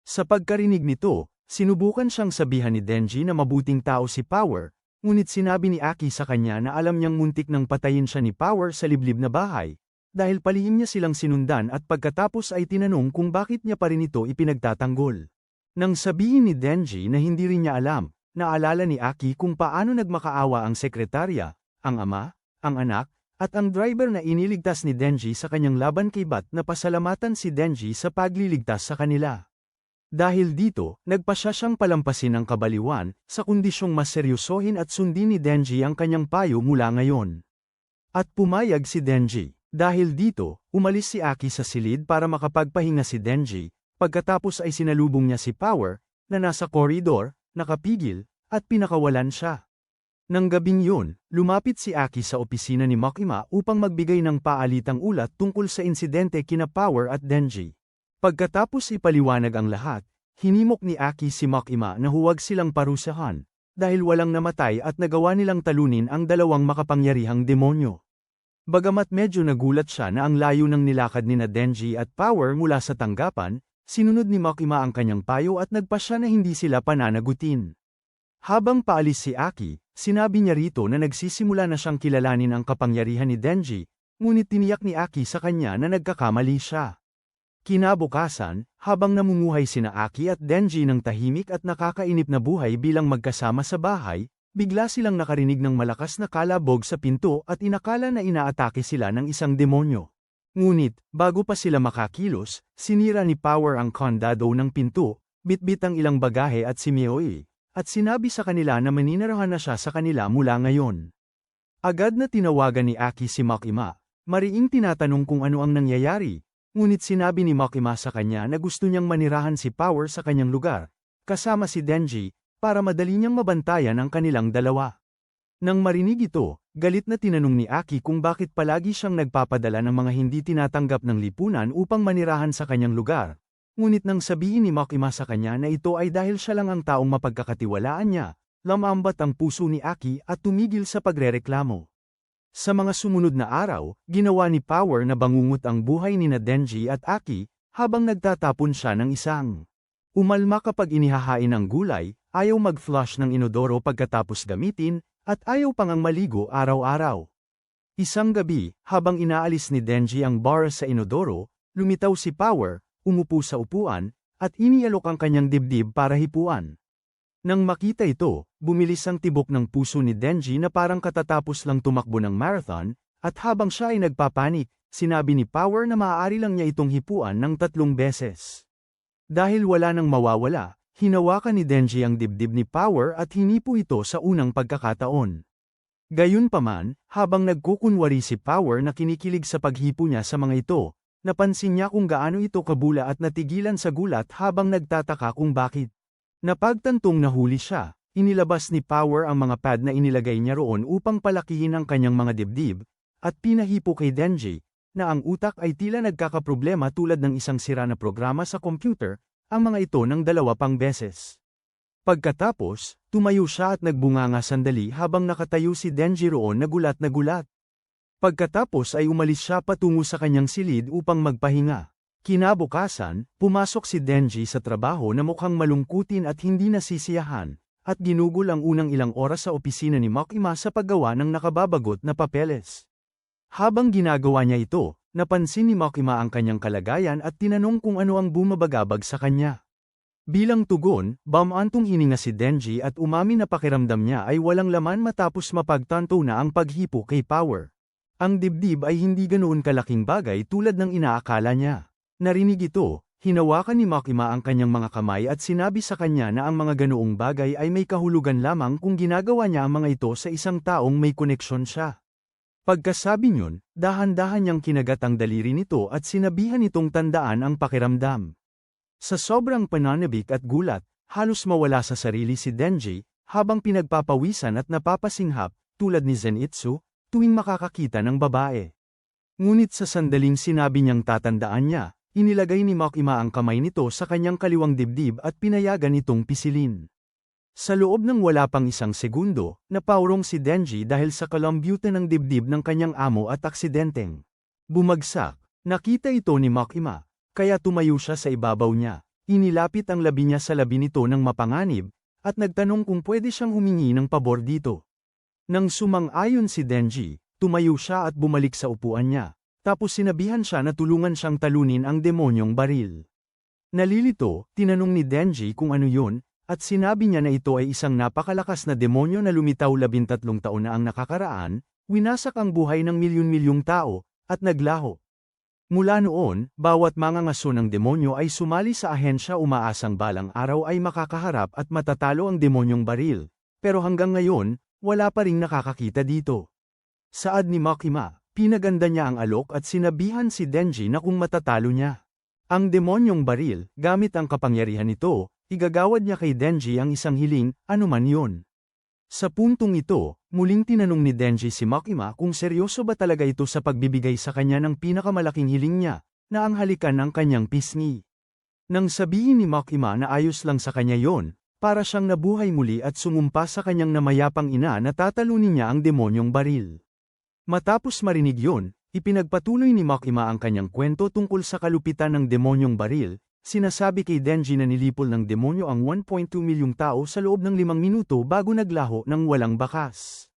Sa pagkarinig nito, sinubukan siyang sabihan ni Denji na mabuting tao si Power, ngunit sinabi ni Aki sa kanya na alam niyang muntik nang patayin siya ni Power sa liblib na bahay, dahil palihim niya silang sinundan at pagkatapos ay tinanong kung bakit niya pa rin ito ipinagtatanggol. Nang sabihin ni Denji na hindi rin niya alam, naalala ni Aki kung paano nagmakaawa ang sekretarya, ang ama, ang anak, at ang driver na iniligtas ni Denji sa kanyang laban kay Bat na pasalamatan si Denji sa pagliligtas sa kanila. Dahil dito, nagpasya siyang palampasin ang kabaliwan, sa kondisyong mas seryosohin at sundin ni Denji ang kanyang payo mula ngayon. At pumayag si Denji. Dahil dito, umalis si Aki sa silid para makapagpahinga si Denji, pagkatapos ay sinalubong niya si Power, na nasa koridor, nakapigil, at pinakawalan siya. Nang gabing yun, lumapit si Aki sa opisina ni Makima upang magbigay ng paalitang ulat tungkol sa insidente kina Power at Denji. Pagkatapos ipaliwanag ang lahat, hinimok ni Aki si Makima na huwag silang parusahan, dahil walang namatay at nagawa nilang talunin ang dalawang makapangyarihang demonyo. Bagamat medyo nagulat siya na ang layo ng nilakad ni Denji at Power mula sa tanggapan, sinunod ni Makima ang kanyang payo at nagpasya na hindi sila pananagutin. Habang paalis si Aki, sinabi niya rito na nagsisimula na siyang kilalanin ang kapangyarihan ni Denji, ngunit tiniyak ni Aki sa kanya na nagkakamali siya. Kinabukasan, habang namumuhay sina Aki at Denji ng tahimik at nakakainip na buhay bilang magkasama sa bahay, bigla silang nakarinig ng malakas na kalabog sa pinto at inakala na inaatake sila ng isang demonyo. Ngunit, bago pa sila makakilos, sinira ni Power ang kandado ng pinto, bitbit ang ilang bagahe at si Mioe, at sinabi sa kanila na maninirahan na siya sa kanila mula ngayon. Agad na tinawagan ni Aki si Makima, mariing tinatanong kung ano ang nangyayari, ngunit sinabi ni Makima sa kanya na gusto niyang manirahan si Power sa kanyang lugar, kasama si Denji, para madali niyang mabantayan ang kanilang dalawa. Nang marinig ito, galit na tinanong ni Aki kung bakit palagi siyang nagpapadala ng mga hindi tinatanggap ng lipunan upang manirahan sa kanyang lugar. Ngunit nang sabihin ni Makima sa kanya na ito ay dahil siya lang ang taong mapagkakatiwalaan niya, lamambat ang puso ni Aki at tumigil sa pagrereklamo. Sa mga sumunod na araw, ginawa ni Power na bangungot ang buhay ni Denji at Aki, habang nagtatapon siya ng isang umalma kapag inihahain ang gulay, ayaw mag-flush ng inodoro pagkatapos gamitin, at ayaw pang ang maligo araw-araw. Isang gabi, habang inaalis ni Denji ang bar sa inodoro, lumitaw si Power, umupo sa upuan, at inialok ang kanyang dibdib para hipuan. Nang makita ito, bumilis ang tibok ng puso ni Denji na parang katatapos lang tumakbo ng marathon, at habang siya ay nagpapanik, sinabi ni Power na maaari lang niya itong hipuan ng 3 beses. Dahil wala nang mawawala, hinawakan ni Denji ang dibdib ni Power at hinipo ito sa unang pagkakataon. Gayunpaman, habang nagkukunwari si Power na kinikilig sa paghipo niya sa mga ito, napansin niya kung gaano ito kabula at natigilan sa gulat habang nagtataka kung bakit. Napagtantong nahuli siya, inilabas ni Power ang mga pad na inilagay niya roon upang palakihin ang kanyang mga dibdib, at pinahipo kay Denji, na ang utak ay tila nagkakaproblema tulad ng isang sira na programa sa computer, ang mga ito ng 2 pang beses. Pagkatapos, tumayo siya at nagbunganga sandali habang nakatayo si Denji roon na gulat na gulat. Pagkatapos ay umalis siya patungo sa kanyang silid upang magpahinga. Kinabukasan, pumasok si Denji sa trabaho na mukhang malungkutin at hindi nasisiyahan, at ginugol ang unang ilang oras sa opisina ni Makima sa paggawa ng nakababagot na papeles. Habang ginagawa niya ito, napansin ni Makima ang kanyang kalagayan at tinanong kung ano ang bumabagabag sa kanya. Bilang tugon, bumantong hininga si Denji at umamin na pakiramdam niya ay walang laman matapos mapagtanto na ang paghipo kay Power. Ang dibdib ay hindi ganoon kalaking bagay tulad ng inaakala niya. Narinig ito, hinawakan ni Makima ang kanyang mga kamay at sinabi sa kanya na ang mga ganoong bagay ay may kahulugan lamang kung ginagawa niya ang mga ito sa isang taong may koneksyon siya. Pagkasabi niyon, dahan-dahan niyang kinagat ang daliri nito at sinabihan itong tandaan ang pakiramdam. Sa sobrang pananabik at gulat, halos mawala sa sarili si Denji, habang pinagpapawisan at napapasinghap, tulad ni Zenitsu, tuwing makakakita ng babae. Ngunit sa sandaling sinabi niyang tatandaan niya, inilagay ni Makima ang kamay nito sa kanyang kaliwang dibdib at pinayagan itong pisilin. Sa loob ng wala pang isang segundo, napaurong si Denji dahil sa kalambyutan ng dibdib ng kanyang amo at aksidenteng bumagsak. Nakita ito ni Makima, kaya tumayo siya sa ibabaw niya. Inilapit ang labi niya sa labi nito ng mapanganib, at nagtanong kung pwede siyang humingi ng pabor dito. Nang sumang-ayon si Denji, tumayo siya at bumalik sa upuan niya, tapos sinabihan siya na tulungan siyang talunin ang demonyong baril. Nalilito, tinanong ni Denji kung ano yun, at sinabi niya na ito ay isang napakalakas na demonyo na lumitaw 13 taon na ang nakakaraan, winasak ang buhay ng milyon-milyong tao, at naglaho. Mula noon, bawat mangangaso ng demonyo ay sumali sa ahensya umaasang balang araw ay makakaharap at matatalo ang demonyong baril, pero hanggang ngayon, wala pa ring nakakakita dito. Saad ni Makima, pinaganda niya ang alok at sinabihan si Denji na kung matatalo niya ang demonyong baril, gamit ang kapangyarihan nito, igagawad niya kay Denji ang isang hiling, anuman yun. Sa puntong ito, muling tinanong ni Denji si Makima kung seryoso ba talaga ito sa pagbibigay sa kanya ng pinakamalaking hiling niya, na ang halikan ng kanyang pisngi. Nang sabihin ni Makima na ayos lang sa kanya yon, para siyang nabuhay muli at sumumpa sa kanyang namayapang ina na tatalunin niya ang demonyong baril. Matapos marinig yon, ipinagpatuloy ni Makima ang kanyang kwento tungkol sa kalupitan ng demonyong baril. Sinasabi kay Denji na nilipol ng demonyo ang 1.2 milyong tao sa loob ng 5 minuto bago naglaho ng walang bakas.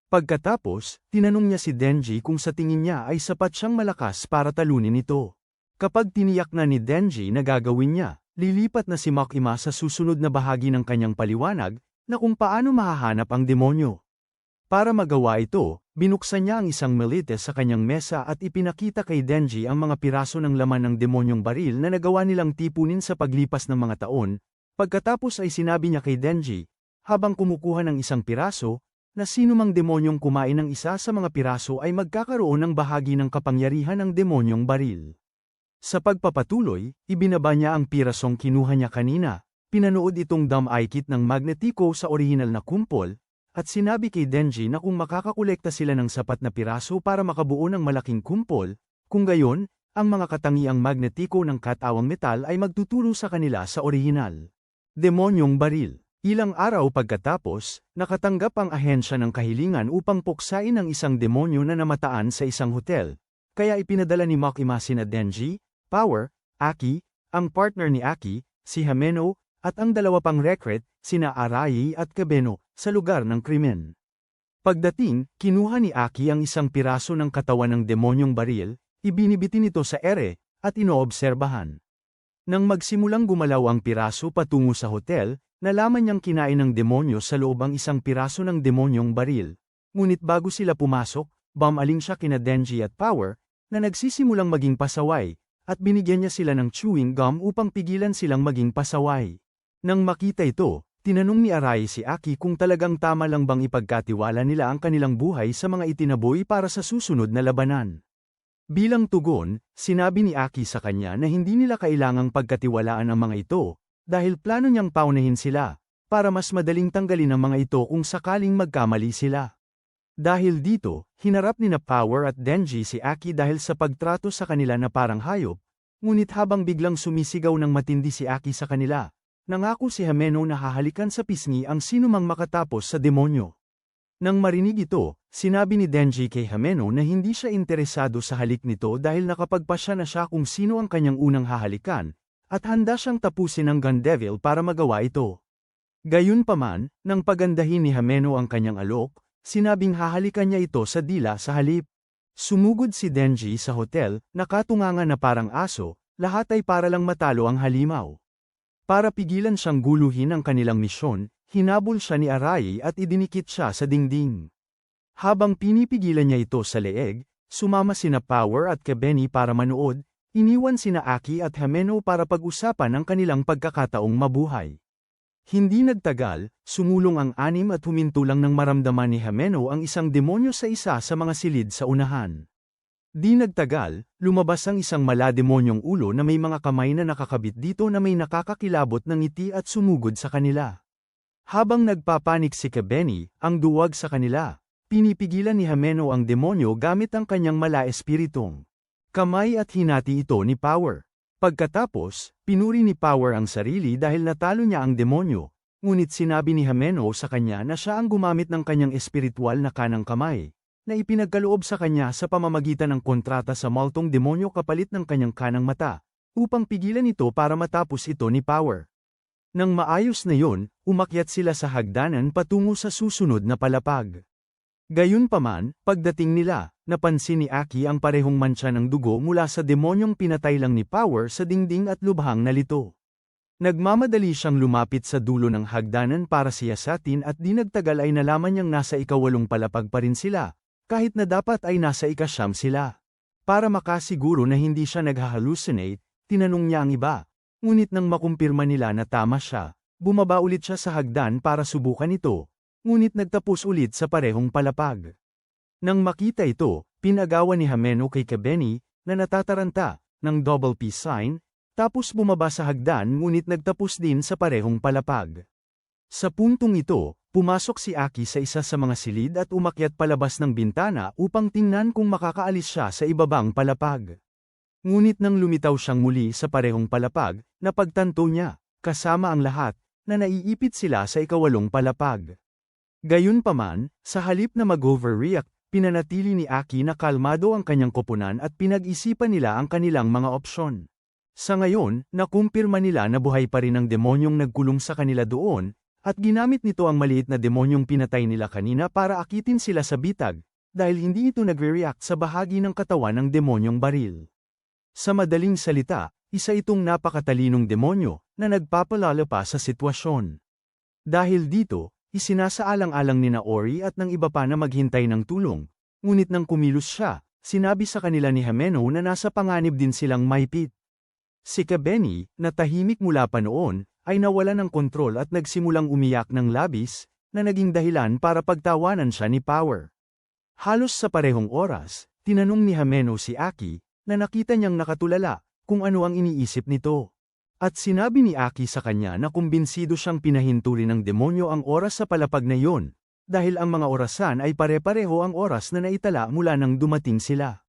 Pagkatapos, tinanong niya si Denji kung sa tingin niya ay sapat siyang malakas para talunin ito. Kapag tiniyak na ni Denji na gagawin niya, lilipat na si Makima sa susunod na bahagi ng kanyang paliwanag, na kung paano mahahanap ang demonyo. Para magawa ito, binuksan niya ang isang melite sa kanyang mesa at ipinakita kay Denji ang mga piraso ng laman ng demonyong baril na nagawa nilang tipunin sa paglipas ng mga taon. Pagkatapos ay sinabi niya kay Denji, habang kumukuha ng isang piraso, na sinumang demonyong kumain ng isa sa mga piraso ay magkakaroon ng bahagi ng kapangyarihan ng demonyong baril. Sa pagpapatuloy, ibinaba niya ang pirasong kinuha niya kanina, pinanood itong dam-eye-kit ng magnetiko sa orihinal na kumpol, at sinabi kay Denji na kung makakakolekta sila ng sapat na piraso para makabuo ng malaking kumpol, kung gayon, ang mga katangiang magnetiko ng katawang metal ay magtuturo sa kanila sa orihinal demonyong baril. Ilang araw pagkatapos, nakatanggap ang ahensya ng kahilingan upang puksain ang isang demonyo na namataan sa isang hotel, kaya ipinadala ni Makima sina Denji, Power, Aki, ang partner ni Aki, si Hameno, at ang dalawa pang recruit, sina Arai at Kabeno, sa lugar ng krimen. Pagdating, kinuha ni Aki ang isang piraso ng katawan ng demonyong baril, ibinibitin ito sa ere, at inoobserbahan. Nang magsimulang gumalaw ang piraso patungo sa hotel, nalaman niyang kinain ng demonyo sa loob ang isang piraso ng demonyong baril. Ngunit bago sila pumasok, bumaling siya kina Denji at Power, na nagsisimulang maging pasaway, at binigyan niya sila ng chewing gum upang pigilan silang maging pasaway. Nang makita ito, tinanong ni Arai si Aki kung talagang tama lang bang ipagkatiwala nila ang kanilang buhay sa mga itinaboy para sa susunod na labanan. Bilang tugon, sinabi ni Aki sa kanya na hindi nila kailangang pagkatiwalaan ang mga ito, dahil plano niyang paunahin sila, para mas madaling tanggalin ang mga ito kung sakaling magkamali sila. Dahil dito, hinarap ni na Power at Denji si Aki dahil sa pagtrato sa kanila na parang hayop, ngunit habang biglang sumisigaw ng matindi si Aki sa kanila, nangako si Hameno na hahalikan sa pisngi ang sinumang makatapos sa demonyo. Nang marinig ito, sinabi ni Denji kay Hameno na hindi siya interesado sa halik nito dahil nakapagpasya na siya kung sino ang kanyang unang hahalikan, at handa siyang tapusin ang Gun Devil para magawa ito. Gayunpaman, nang pagandahin ni Hameno ang kanyang alok, sinabing hahalikan niya ito sa dila sa halip. Sumugod si Denji sa hotel, nakatungangan na parang aso, lahat ay para lang matalo ang halimaw. Para pigilan siyang guluhin ang kanilang misyon, hinabol siya ni Arai at idinikit siya sa dingding. Habang pinipigilan niya ito sa leeg, sumama sina Power at Kabeni para manood, iniwan sina Aki at Hameno para pag-usapan ang kanilang pagkakataong mabuhay. Hindi nagtagal, sumulong ang anim at huminto lang nang maramdaman ni Himeno ang isang demonyo sa isa sa mga silid sa unahan. Di nagtagal, lumabas ang isang malademonyong ulo na may mga kamay na nakakabit dito na may nakakakilabot ng ngiti at sumugod sa kanila. Habang nagpapanik si Kebeni, ang duwag sa kanila, pinipigilan ni Himeno ang demonyo gamit ang kanyang mala-espiritong kamay at hinati ito ni Power. Pagkatapos, pinuri ni Power ang sarili dahil natalo niya ang demonyo, ngunit sinabi ni Himeno sa kanya na siya ang gumamit ng kanyang espiritual na kanang kamay, na ipinagkaloob sa kanya sa pamamagitan ng kontrata sa multong demonyo kapalit ng kanyang kanang mata, upang pigilan ito para matapos ito ni Power. Nang maayos na yun, umakyat sila sa hagdanan patungo sa susunod na palapag. Gayunpaman, pagdating nila, napansin ni Aki ang parehong mantsa ng dugo mula sa demonyong pinatay lang ni Power sa dingding at lubhang nalito. Nagmamadali siyang lumapit sa dulo ng hagdanan para siyasatin at di nagtagal ay nalaman niyang nasa ikawalong palapag pa rin sila, kahit na dapat ay nasa ikasyam sila. Para makasiguro na hindi siya naghahallucinate, tinanong niya ang iba, ngunit nang makumpirma nila na tama siya, bumaba ulit siya sa hagdan para subukan ito. Ngunit nagtapos ulit sa parehong palapag. Nang makita ito, pinagawa ni Himeno kay Kebeni, na natataranta, ng double peace sign, tapos bumaba sa hagdan ngunit nagtapos din sa parehong palapag. Sa puntong ito, pumasok si Aki sa isa sa mga silid at umakyat palabas ng bintana upang tingnan kung makakaalis siya sa ibabang palapag. Ngunit nang lumitaw siyang muli sa parehong palapag, napagtanto niya, kasama ang lahat, na naiipit sila sa ikawalong palapag. Gayunpaman, sa halip na mag-overreact, pinanatili ni Aki na kalmado ang kanyang koponan at pinag-isipan nila ang kanilang mga opsyon. Sa ngayon, nakumpirma nila na buhay pa rin ang demonyong nagkulong sa kanila doon, at ginamit nito ang maliit na demonyong pinatay nila kanina para akitin sila sa bitag, dahil hindi ito nagre-react sa bahagi ng katawan ng demonyong baril. Sa madaling salita, isa itong napakatalinong demonyo, na nagpapalala pa sa sitwasyon. Dahil dito, isinasaalang-alang ni Ori at ng iba pa na maghintay ng tulong, ngunit nang kumilos siya, sinabi sa kanila ni Himeno na nasa panganib din silang maipit. Si Kebeni, na tahimik mula pa noon, ay nawala ng kontrol at nagsimulang umiyak ng labis, na naging dahilan para pagtawanan siya ni Power. Halos sa parehong oras, tinanong ni Himeno si Aki, na nakita niyang nakatulala, kung ano ang iniisip nito. At sinabi ni Aki sa kanya na kumbinsido siyang pinahintuli ng demonyo ang oras sa palapag na iyon, dahil ang mga orasan ay pare-pareho ang oras na naitala mula nang dumating sila.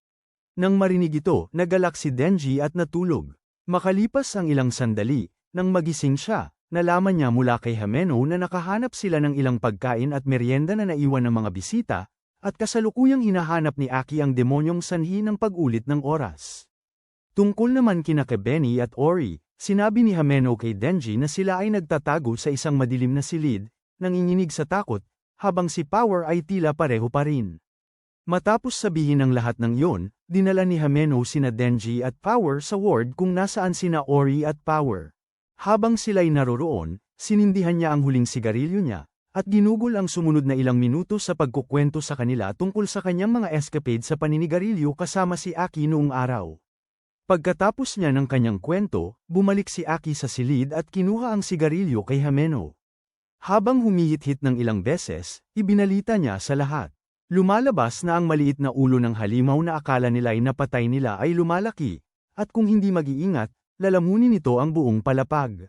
Nang marinig ito, nagalak si Denji at natulog. Makalipas ang ilang sandali, nang magising siya, nalaman niya mula kay Himeno na nakahanap sila ng ilang pagkain at merienda na naiwan ng mga bisita, at kasalukuyang hinahanap ni Aki ang demonyong sanhi ng pag-ulit ng oras. Tungkol naman kina Kebeni at Ori, sinabi ni Himeno kay Denji na sila ay nagtatago sa isang madilim na silid, nanginginig sa takot, habang si Power ay tila pareho pa rin. Matapos sabihin ang lahat ng iyon, dinala ni Himeno sina Denji at Power sa ward kung nasaan sina Ori at Power. Habang sila'y naroroon, sinindihan niya ang huling sigarilyo niya, at ginugol ang sumunod na ilang minuto sa pagkukwento sa kanila tungkol sa kanyang mga escapade sa paninigarilyo kasama si Aki noong araw. Pagkatapos niya ng kanyang kwento, bumalik si Aki sa silid at kinuha ang sigarilyo kay Himeno. Habang humihit-hit ng ilang beses, ibinalita niya sa lahat. Lumalabas na ang maliit na ulo ng halimaw na akala nila'y napatay nila ay lumalaki, at kung hindi mag-iingat, lalamunin nito ang buong palapag.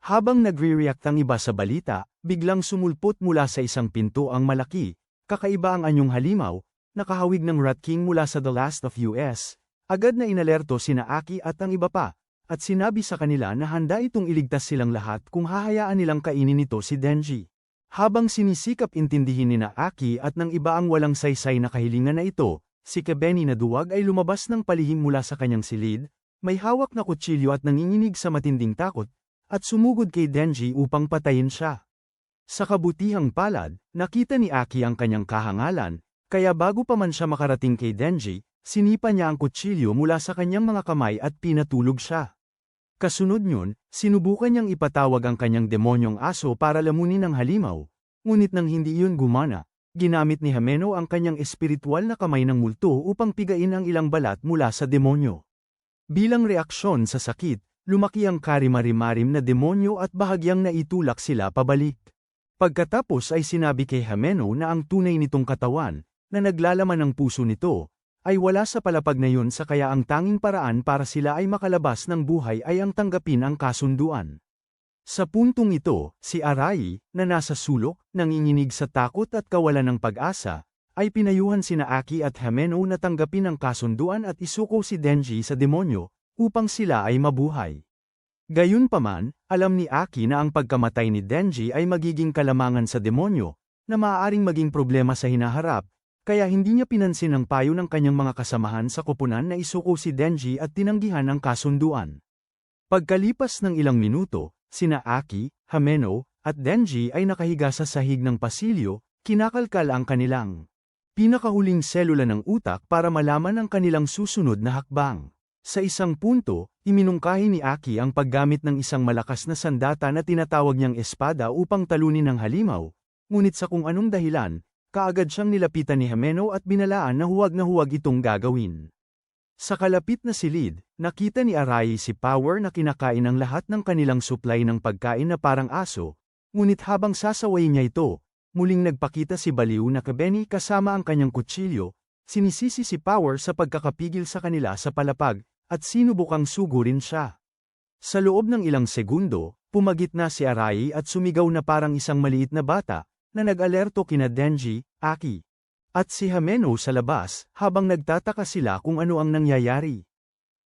Habang nagre-react ang iba sa balita, biglang sumulpot mula sa isang pinto ang malaki, kakaiba ang anyong halimaw, nakahawig ng Rat King mula sa The Last of Us. Agad na inalerto sina Aki at ang iba pa, at sinabi sa kanila na handa itong iligtas silang lahat kung hahayaan nilang kainin nito si Denji. Habang sinisikap intindihin ni Aki at ng iba ang walang saysay na kahilingan na ito, si Kebeni na duwag ay lumabas ng palihim mula sa kanyang silid, may hawak na kutsilyo at nanginginig sa matinding takot, at sumugod kay Denji upang patayin siya. Sa kabutihang palad, nakita ni Aki ang kanyang kahangalan, kaya bago pa man siya makarating kay Denji, sinipa niya ang kutsilyo mula sa kanyang mga kamay at pinatulog siya. Kasunod niyon, sinubukan niyang ipatawag ang kanyang demonyong aso para lamunin ang halimaw, ngunit nang hindi iyon gumana, ginamit ni Himeno ang kanyang espiritual na kamay ng multo upang pigain ang ilang balat mula sa demonyo. Bilang reaksyon sa sakit, lumaki ang karimari-marim na demonyo at bahagyang naitulak sila pabalik. Pagkatapos ay sinabi kay Himeno na ang tunay nitong katawan, na naglalaman ng puso nito, ay wala sa palapag na yun sa kaya ang tanging paraan para sila ay makalabas ng buhay ay ang tanggapin ang kasunduan. Sa puntong ito, si Arai, na nasa sulok, nanginginig sa takot at kawalan ng pag-asa, ay pinayuhan sina Aki at Himeno na tanggapin ang kasunduan at isuko si Denji sa demonyo, upang sila ay mabuhay. Gayunpaman, alam ni Aki na ang pagkamatay ni Denji ay magiging kalamangan sa demonyo, na maaaring maging problema sa hinaharap, kaya hindi niya pinansin ang payo ng kanyang mga kasamahan sa koponan na isuko si Denji at tinanggihan ang kasunduan. Pagkalipas ng ilang minuto, sina Aki, Himeno, at Denji ay nakahiga sa sahig ng pasilyo, kinakalkal ang kanilang pinakahuling selula ng utak para malaman ang kanilang susunod na hakbang. Sa isang punto, iminungkahi ni Aki ang paggamit ng isang malakas na sandata na tinatawag niyang espada upang talunin ang halimaw, ngunit sa kung anong dahilan, kaagad siyang nilapitan ni Himeno at binalaan na huwag itong gagawin. Sa kalapit na silid, nakita ni Arai si Power na kinakain ang lahat ng kanilang supply ng pagkain na parang aso, ngunit habang sasawayin niya ito, muling nagpakita si Baliw na Kabeni kasama ang kanyang kutsilyo, sinisisi si Power sa pagkakapigil sa kanila sa palapag, at sinubukang sugurin siya. Sa loob ng ilang segundo, pumagit na si Arai at sumigaw na parang isang maliit na bata, na nag-alerto kina Denji, Aki, at si Himeno sa labas, habang nagtataka sila kung ano ang nangyayari.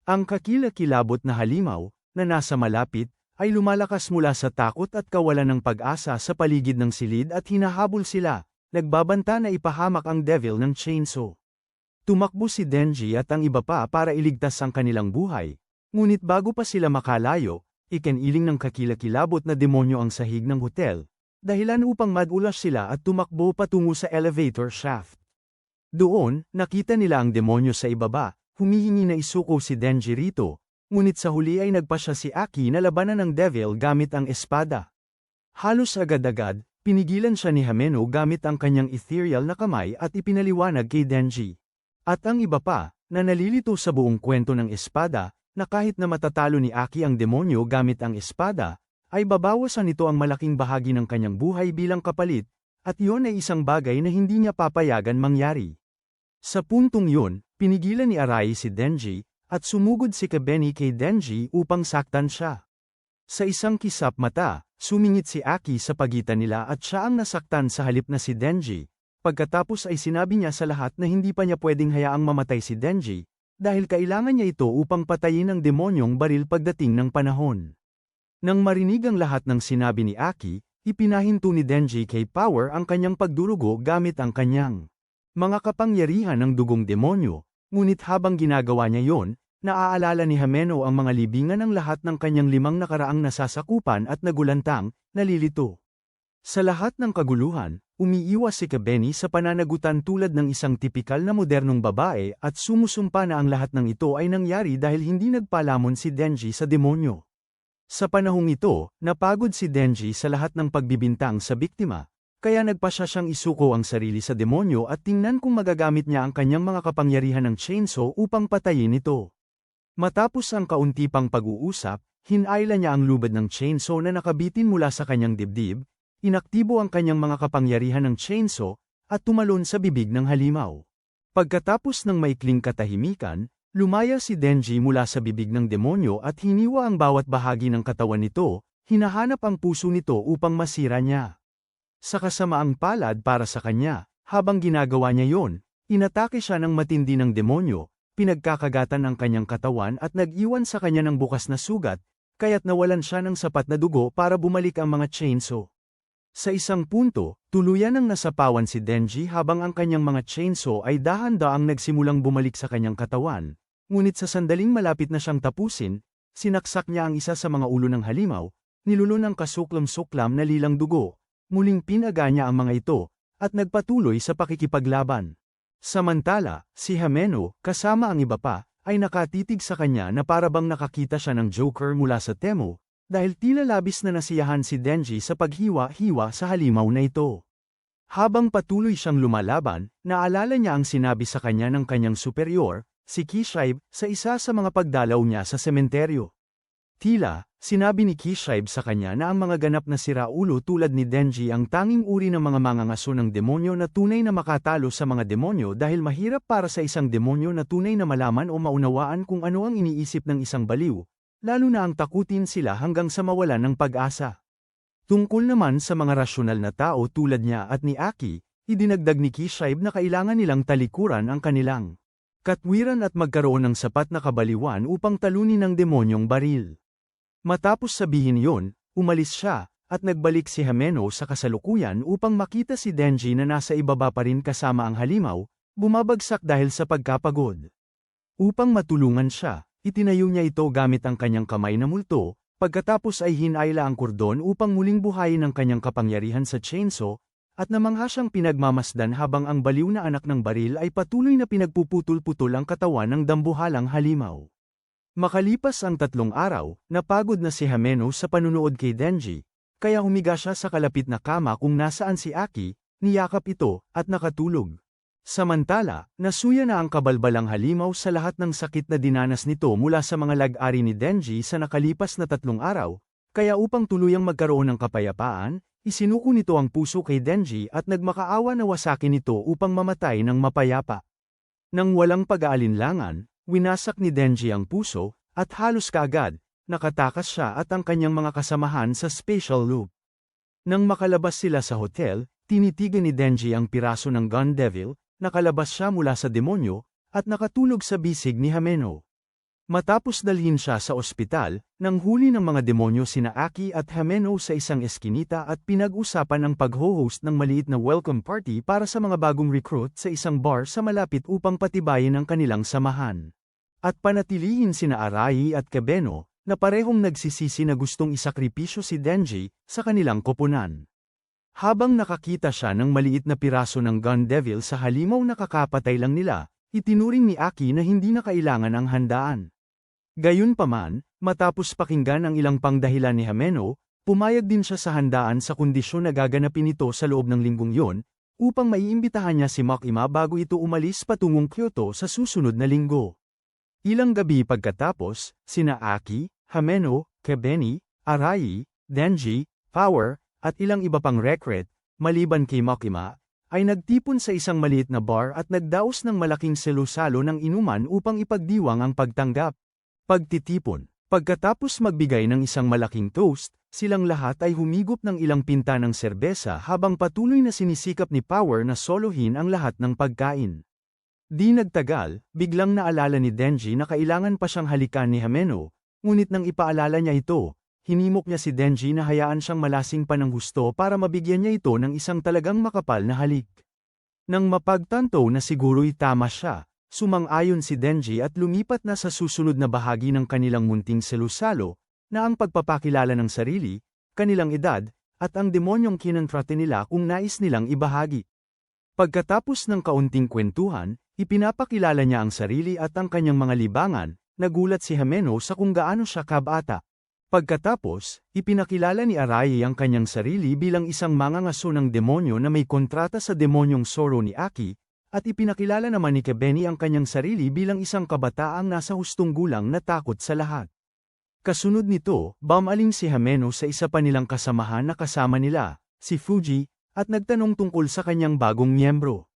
Ang kakilakilabot na halimaw, na nasa malapit, ay lumalakas mula sa takot at kawalan ng pag-asa sa paligid ng silid at hinahabol sila, nagbabanta na ipahamak ang devil ng chainsaw. Tumakbo si Denji at ang iba pa para iligtas ang kanilang buhay, ngunit bago pa sila makalayo, ikiniling ng kakilakilabot na demonyo ang sahig ng hotel, dahilan upang madulas sila at tumakbo patungo sa elevator shaft. Doon, nakita nila ang demonyo sa ibaba, humihingi na isuko si Denji rito, ngunit sa huli ay nagpasya si Aki na labanan ng devil gamit ang espada. Halos agad-agad, pinigilan siya ni Himeno gamit ang kanyang ethereal na kamay at ipinaliwanag kay Denji. At ang iba pa, na nalilito sa buong kwento ng espada, na kahit na matatalo ni Aki ang demonyo gamit ang espada, ay babawasan nito ang malaking bahagi ng kanyang buhay bilang kapalit, at iyon ay isang bagay na hindi niya papayagan mangyari. Sa puntong yun, pinigilan ni Arai si Denji, at sumugod si Kabeni kay Denji upang saktan siya. Sa isang kisap mata, sumingit si Aki sa pagitan nila at siya ang nasaktan sa halip na si Denji, pagkatapos ay sinabi niya sa lahat na hindi pa niya pwedeng hayaang mamatay si Denji, dahil kailangan niya ito upang patayin ang demonyong baril pagdating ng panahon. Nang marinig ang lahat ng sinabi ni Aki, ipinahinto ni Denji kay Power ang kanyang pagdurugo gamit ang kanyang mga kapangyarihan ng dugong demonyo, ngunit habang ginagawa niya yon, naaalala ni Himeno ang mga libingan ng lahat ng kanyang 5 nakaraang nasasakupan at nagulantang, nalilito. Sa lahat ng kaguluhan, umiiwas si Kabeni sa pananagutan tulad ng isang tipikal na modernong babae at sumusumpa na ang lahat ng ito ay nangyari dahil hindi nagpalamon si Denji sa demonyo. Sa panahong ito, napagod si Denji sa lahat ng pagbibintang sa biktima, kaya nagpasya siyang isuko ang sarili sa demonyo at tingnan kung magagamit niya ang kanyang mga kapangyarihan ng chainsaw upang patayin ito. Matapos ang kaunti pang pag-uusap, hinayla niya ang lubad ng chainsaw na nakabitin mula sa kanyang dibdib, inaktibo ang kanyang mga kapangyarihan ng chainsaw, at tumalon sa bibig ng halimaw. Pagkatapos ng maikling katahimikan, lumaya si Denji mula sa bibig ng demonyo at hiniwa ang bawat bahagi ng katawan nito, hinahanap ang puso nito upang masira niya. Sa kasamaang palad para sa kanya, habang ginagawa niya yon, inatake siya ng matindi ng demonyo, pinagkakagatan ang kanyang katawan at nag-iwan sa kanya ng bukas na sugat, kaya't nawalan siya ng sapat na dugo para bumalik ang mga chainsaw. Sa isang punto, tuluyan ng nasapawan si Denji habang ang kanyang mga chainsaw ay dahan-daang nagsimulang bumalik sa kanyang katawan. Ngunit sa sandaling malapit na siyang tapusin, sinaksak niya ang isa sa mga ulo ng halimaw, nilulo ng kasuklam-suklam na lilang dugo, muling pinaga niya ang mga ito, at nagpatuloy sa pakikipaglaban. Samantala, si Himeno, kasama ang iba pa, ay nakatitig sa kanya na parabang nakakita siya ng Joker mula sa Temo, dahil tila labis na nasiyahan si Denji sa paghiwa-hiwa sa halimaw na ito. Habang patuloy siyang lumalaban, naalala niya ang sinabi sa kanya ng kanyang superior, si Kishibe, sa isa sa mga pagdalaw niya sa sementeryo. Tila, sinabi ni Kishibe sa kanya na ang mga ganap na siraulo tulad ni Denji ang tanging uri ng mga mangangaso ng demonyo na tunay na makatalo sa mga demonyo dahil mahirap para sa isang demonyo na tunay na malaman o maunawaan kung ano ang iniisip ng isang baliw, lalo na ang takutin sila hanggang sa mawalan ng pag-asa. Tungkol naman sa mga rasyonal na tao tulad niya at ni Aki, idinagdag ni Kishibe na kailangan nilang talikuran ang kanilang katwiran at magkaroon ng sapat na kabaliwan upang talunin ng demonyong baril. Matapos sabihin yon, umalis siya, at nagbalik si Hameno sa kasalukuyan upang makita si Denji na nasa ibaba pa rin kasama ang halimaw, bumabagsak dahil sa pagkapagod. Upang matulungan siya, itinayo niya ito gamit ang kanyang kamay na multo, pagkatapos ay hinayla ang kordon upang muling buhayin ang kanyang kapangyarihan sa chainsaw, at namangha siyang pinagmamasdan habang ang baliw na anak ng baril ay patuloy na pinagpuputol-putol ang katawan ng dambuhalang halimaw. Makalipas ang 3 araw, napagod na si Hameno sa panunood kay Denji, kaya humiga siya sa kalapit na kama kung nasaan si Aki, niyakap ito, at nakatulog. Samantala, nasuya na ang kabalbalang halimaw sa lahat ng sakit na dinanas nito mula sa mga lag-ari ni Denji sa nakalipas na 3 araw, kaya upang tuluyang magkaroon ng kapayapaan, isinuko nito ang puso kay Denji at nagmakaawa na wasakin nito upang mamatay ng mapayapa. Nang walang pag-aalinlangan, winasak ni Denji ang puso, at halos kaagad, nakatakas siya at ang kanyang mga kasamahan sa spatial loop. Nang makalabas sila sa hotel, tinitigan ni Denji ang piraso ng Gun Devil, nakalabas siya mula sa demonyo, at nakatulog sa bisig ni Hameno. Matapos dalhin siya sa ospital, nang huli ng mga demonyo sina Aki at Hameno sa isang eskinita at pinag-usapan ang pag-host ng maliit na welcome party para sa mga bagong recruit sa isang bar sa malapit upang patibayin ang kanilang samahan. At panatilihin sina Arai at Kebeno, na parehong nagsisisi na gustong isakripisyo si Denji sa kanilang koponan. Habang nakakita siya ng maliit na piraso ng Gun Devil sa halimaw na kakapatay lang nila, itinuring ni Aki na hindi na kailangan ang handaan. Gayunpaman, matapos pakinggan ang ilang pangdahilan ni Hameno, pumayag din siya sa handaan sa kondisyon na gaganapin ito sa loob ng linggong yon, upang maiimbitahan niya si Makima bago ito umalis patungong Kyoto sa susunod na linggo. Ilang gabi pagkatapos, sina Aki, Hameno, Kebeni, Arai, Denji, Power, at ilang iba pang recruit, maliban kay Makima, ay nagtipon sa isang maliit na bar at nagdaos ng malaking selusalo ng inuman upang ipagdiwang ang pagtanggap. Pagtitipon. Pagkatapos magbigay ng isang malaking toast, silang lahat ay humigop ng ilang pinta ng serbesa habang patuloy na sinisikap ni Power na solohin ang lahat ng pagkain. Di nagtagal, biglang naalala ni Denji na kailangan pa siyang halikan ni Hameno, ngunit nang ipaalala niya ito, hinimok niya si Denji na hayaan siyang malasing pa ng husto para mabigyan niya ito ng isang talagang makapal na halik. Nang mapagtanto na siguro'y tama siya, sumang-ayon si Denji at lumipat na sa susunod na bahagi ng kanilang munting selusalo, na ang pagpapakilala ng sarili, kanilang edad, at ang demonyong kinontrate nila kung nais nilang ibahagi. Pagkatapos ng kaunting kwentuhan, ipinapakilala niya ang sarili at ang kanyang mga libangan, nagulat si Hameno sa kung gaano siya kabata. Pagkatapos, ipinakilala ni Arai ang kanyang sarili bilang isang mangangaso ng demonyo na may kontrata sa demonyong Zoro ni Aki, at ipinakilala naman ni Kebeni ang kanyang sarili bilang isang kabataang nasa hustong gulang na takot sa lahat. Kasunod nito, bumaling si Hameno sa isa pa nilang kasamahan na kasama nila, si Fuji, at nagtanong tungkol sa kanyang bagong miyembro.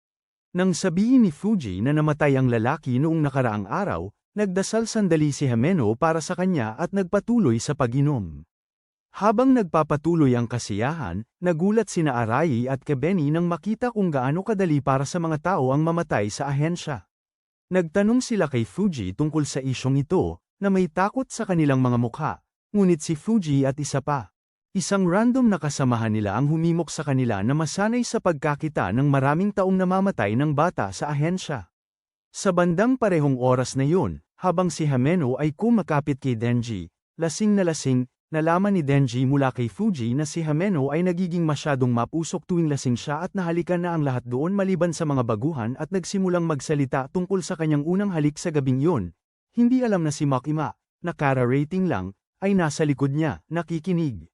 Nang sabihin ni Fuji na namatay ang lalaki noong nakaraang araw, nagdasal sandali si Hameno para sa kanya at nagpatuloy sa pag-inom. Habang nagpapatuloy ang kasiyahan, nagulat sina Arai at Kebeni nang makita kung gaano kadali para sa mga tao ang mamatay sa ahensya. Nagtanong sila kay Fuji tungkol sa isyong ito, na may takot sa kanilang mga mukha, ngunit si Fuji at isa pa, isang random na kasamahan nila ang humimok sa kanila na masanay sa pagkakita ng maraming taong namamatay ng bata sa ahensya. Sa bandang parehong oras na yun, habang si Hameno ay kumakapit kay Denji, lasing, nalaman ni Denji mula kay Fuji na si Hameno ay nagiging masyadong mapusok tuwing lasing siya at nahalikan na ang lahat doon maliban sa mga baguhan at nagsimulang magsalita tungkol sa kanyang unang halik sa gabing yun. Hindi alam na si Makima, na kara-rating lang, ay nasa likod niya, nakikinig.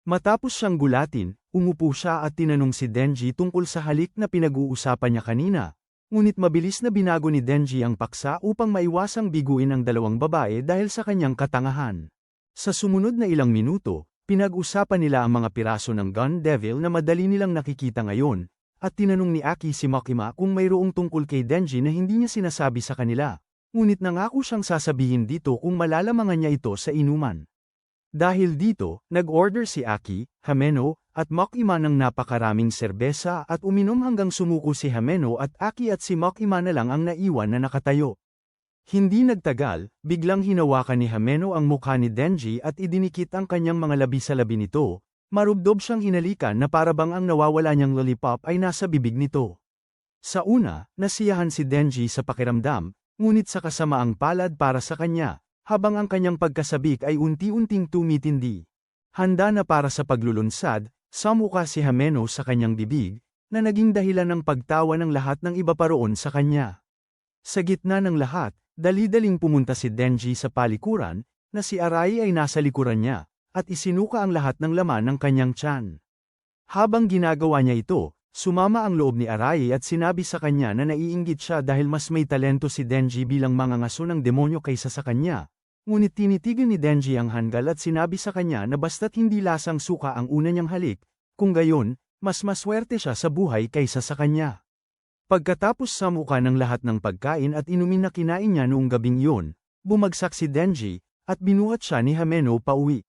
Matapos siyang gulatin, umupo siya at tinanong si Denji tungkol sa halik na pinag-uusapan niya kanina. Ngunit mabilis na binago ni Denji ang paksa upang maiwasang biguin ang dalawang babae dahil sa kanyang katangahan. Sa sumunod na ilang minuto, pinag-usapan nila ang mga piraso ng Gun Devil na madali nilang nakikita ngayon, at tinanong ni Aki si Makima kung mayroong tungkol kay Denji na hindi niya sinasabi sa kanila, ngunit nangako siyang sasabihin dito kung malalamangan niya ito sa inuman. Dahil dito, nag-order si Aki, Hameno, at Makima ng napakaraming serbesa at uminom hanggang sumuko si Hameno at Aki at si Makima na lang ang naiwan na nakatayo. Hindi nagtagal, biglang hinawakan ni Hameno ang mukha ni Denji at idinikit ang kanyang mga labi sa labi nito, marubdob siyang hinalikan na parabang ang nawawala niyang lollipop ay nasa bibig nito. Sa una, nasiyahan si Denji sa pakiramdam, ngunit sa kasamaang palad para sa kanya, habang ang kanyang pagkasabik ay unti-unting tumitindi. Handa na para sa paglulunsad, samuka si Hameno sa kanyang bibig, na naging dahilan ng pagtawa ng lahat ng iba pa roon sa kanya. Sa gitna ng lahat, dali-daling pumunta si Denji sa palikuran, na si Arai ay nasa likuran niya, at isinuka ang lahat ng laman ng kanyang tiyan. Habang ginagawa niya ito, sumama ang loob ni Arai at sinabi sa kanya na naiinggit siya dahil mas may talento si Denji bilang mangangaso ng demonyo kaysa sa kanya. Ngunit tinitigan ni Denji ang hanggal at sinabi sa kanya na basta't hindi lasang suka ang una niyang halik, kung gayon, mas maswerte siya sa buhay kaysa sa kanya. Pagkatapos samuka ng lahat ng pagkain at inumin na kinain niya noong gabing iyon, bumagsak si Denji, at binuhat siya ni Hameno pauwi.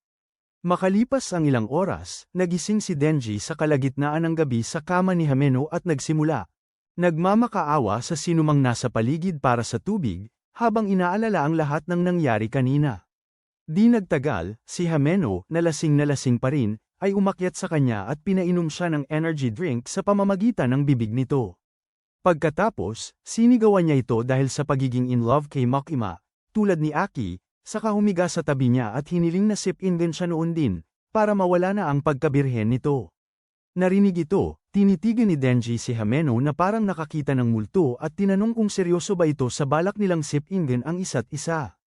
Makalipas ang ilang oras, nagising si Denji sa kalagitnaan ng gabi sa kama ni Hameno at nagsimula. Nagmamakaawa sa sinumang nasa paligid para sa tubig, habang inaalala ang lahat ng nangyari kanina. Di nagtagal, si Hameno, na lasing pa rin, ay umakyat sa kanya at pinainom siya ng energy drink sa pamamagitan ng bibig nito. Pagkatapos, sinigawan niya ito dahil sa pagiging in love kay Makima, tulad ni Aki, saka humiga sa tabi niya at hiniling na sip-in din siya noon din, para mawala na ang pagkabirhen nito. Narinig ito, tinitigan ni Denji si Hameno na parang nakakita ng multo at tinanong kung seryoso ba ito sa balak nilang sip-in din ang isa't isa.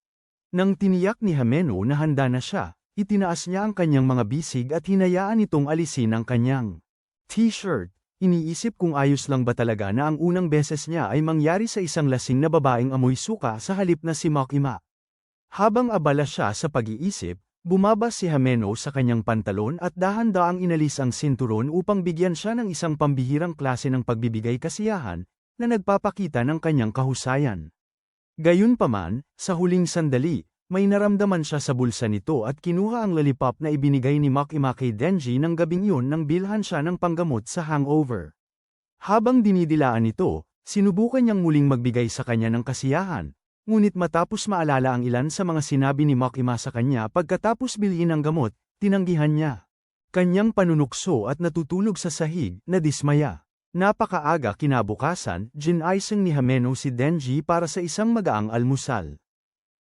Nang tiniyak ni Hameno na handa na siya, itinaas niya ang kanyang mga bisig at hinayaan itong alisin ang kanyang t-shirt. Iniisip kung ayos lang ba talaga na ang unang beses niya ay mangyari sa isang lasing na babaeng amoy suka sa halip na si Makima. Habang abala siya sa pag-iisip, bumaba si Hameno sa kanyang pantalon at dahan-daang inalis ang sinturon upang bigyan siya ng isang pambihirang klase ng pagbibigay kasiyahan, na nagpapakita ng kanyang kahusayan. Gayunpaman, sa huling sandali, may naramdaman siya sa bulsa nito at kinuha ang lollipop na ibinigay ni Makima kay Denji ng gabing yun nang bilhan siya ng panggamot sa hangover. Habang dinidilaan ito, sinubukan niyang muling magbigay sa kanya ng kasiyahan, ngunit matapos maalala ang ilan sa mga sinabi ni Makima sa kanya pagkatapos bilhin ang gamot, tinanggihan niya. Kanyang panunukso at natutulog sa sahig, na dismaya. Napakaaga kinabukasan, ginaisang ni Hameno si Denji para sa isang magaang almusal.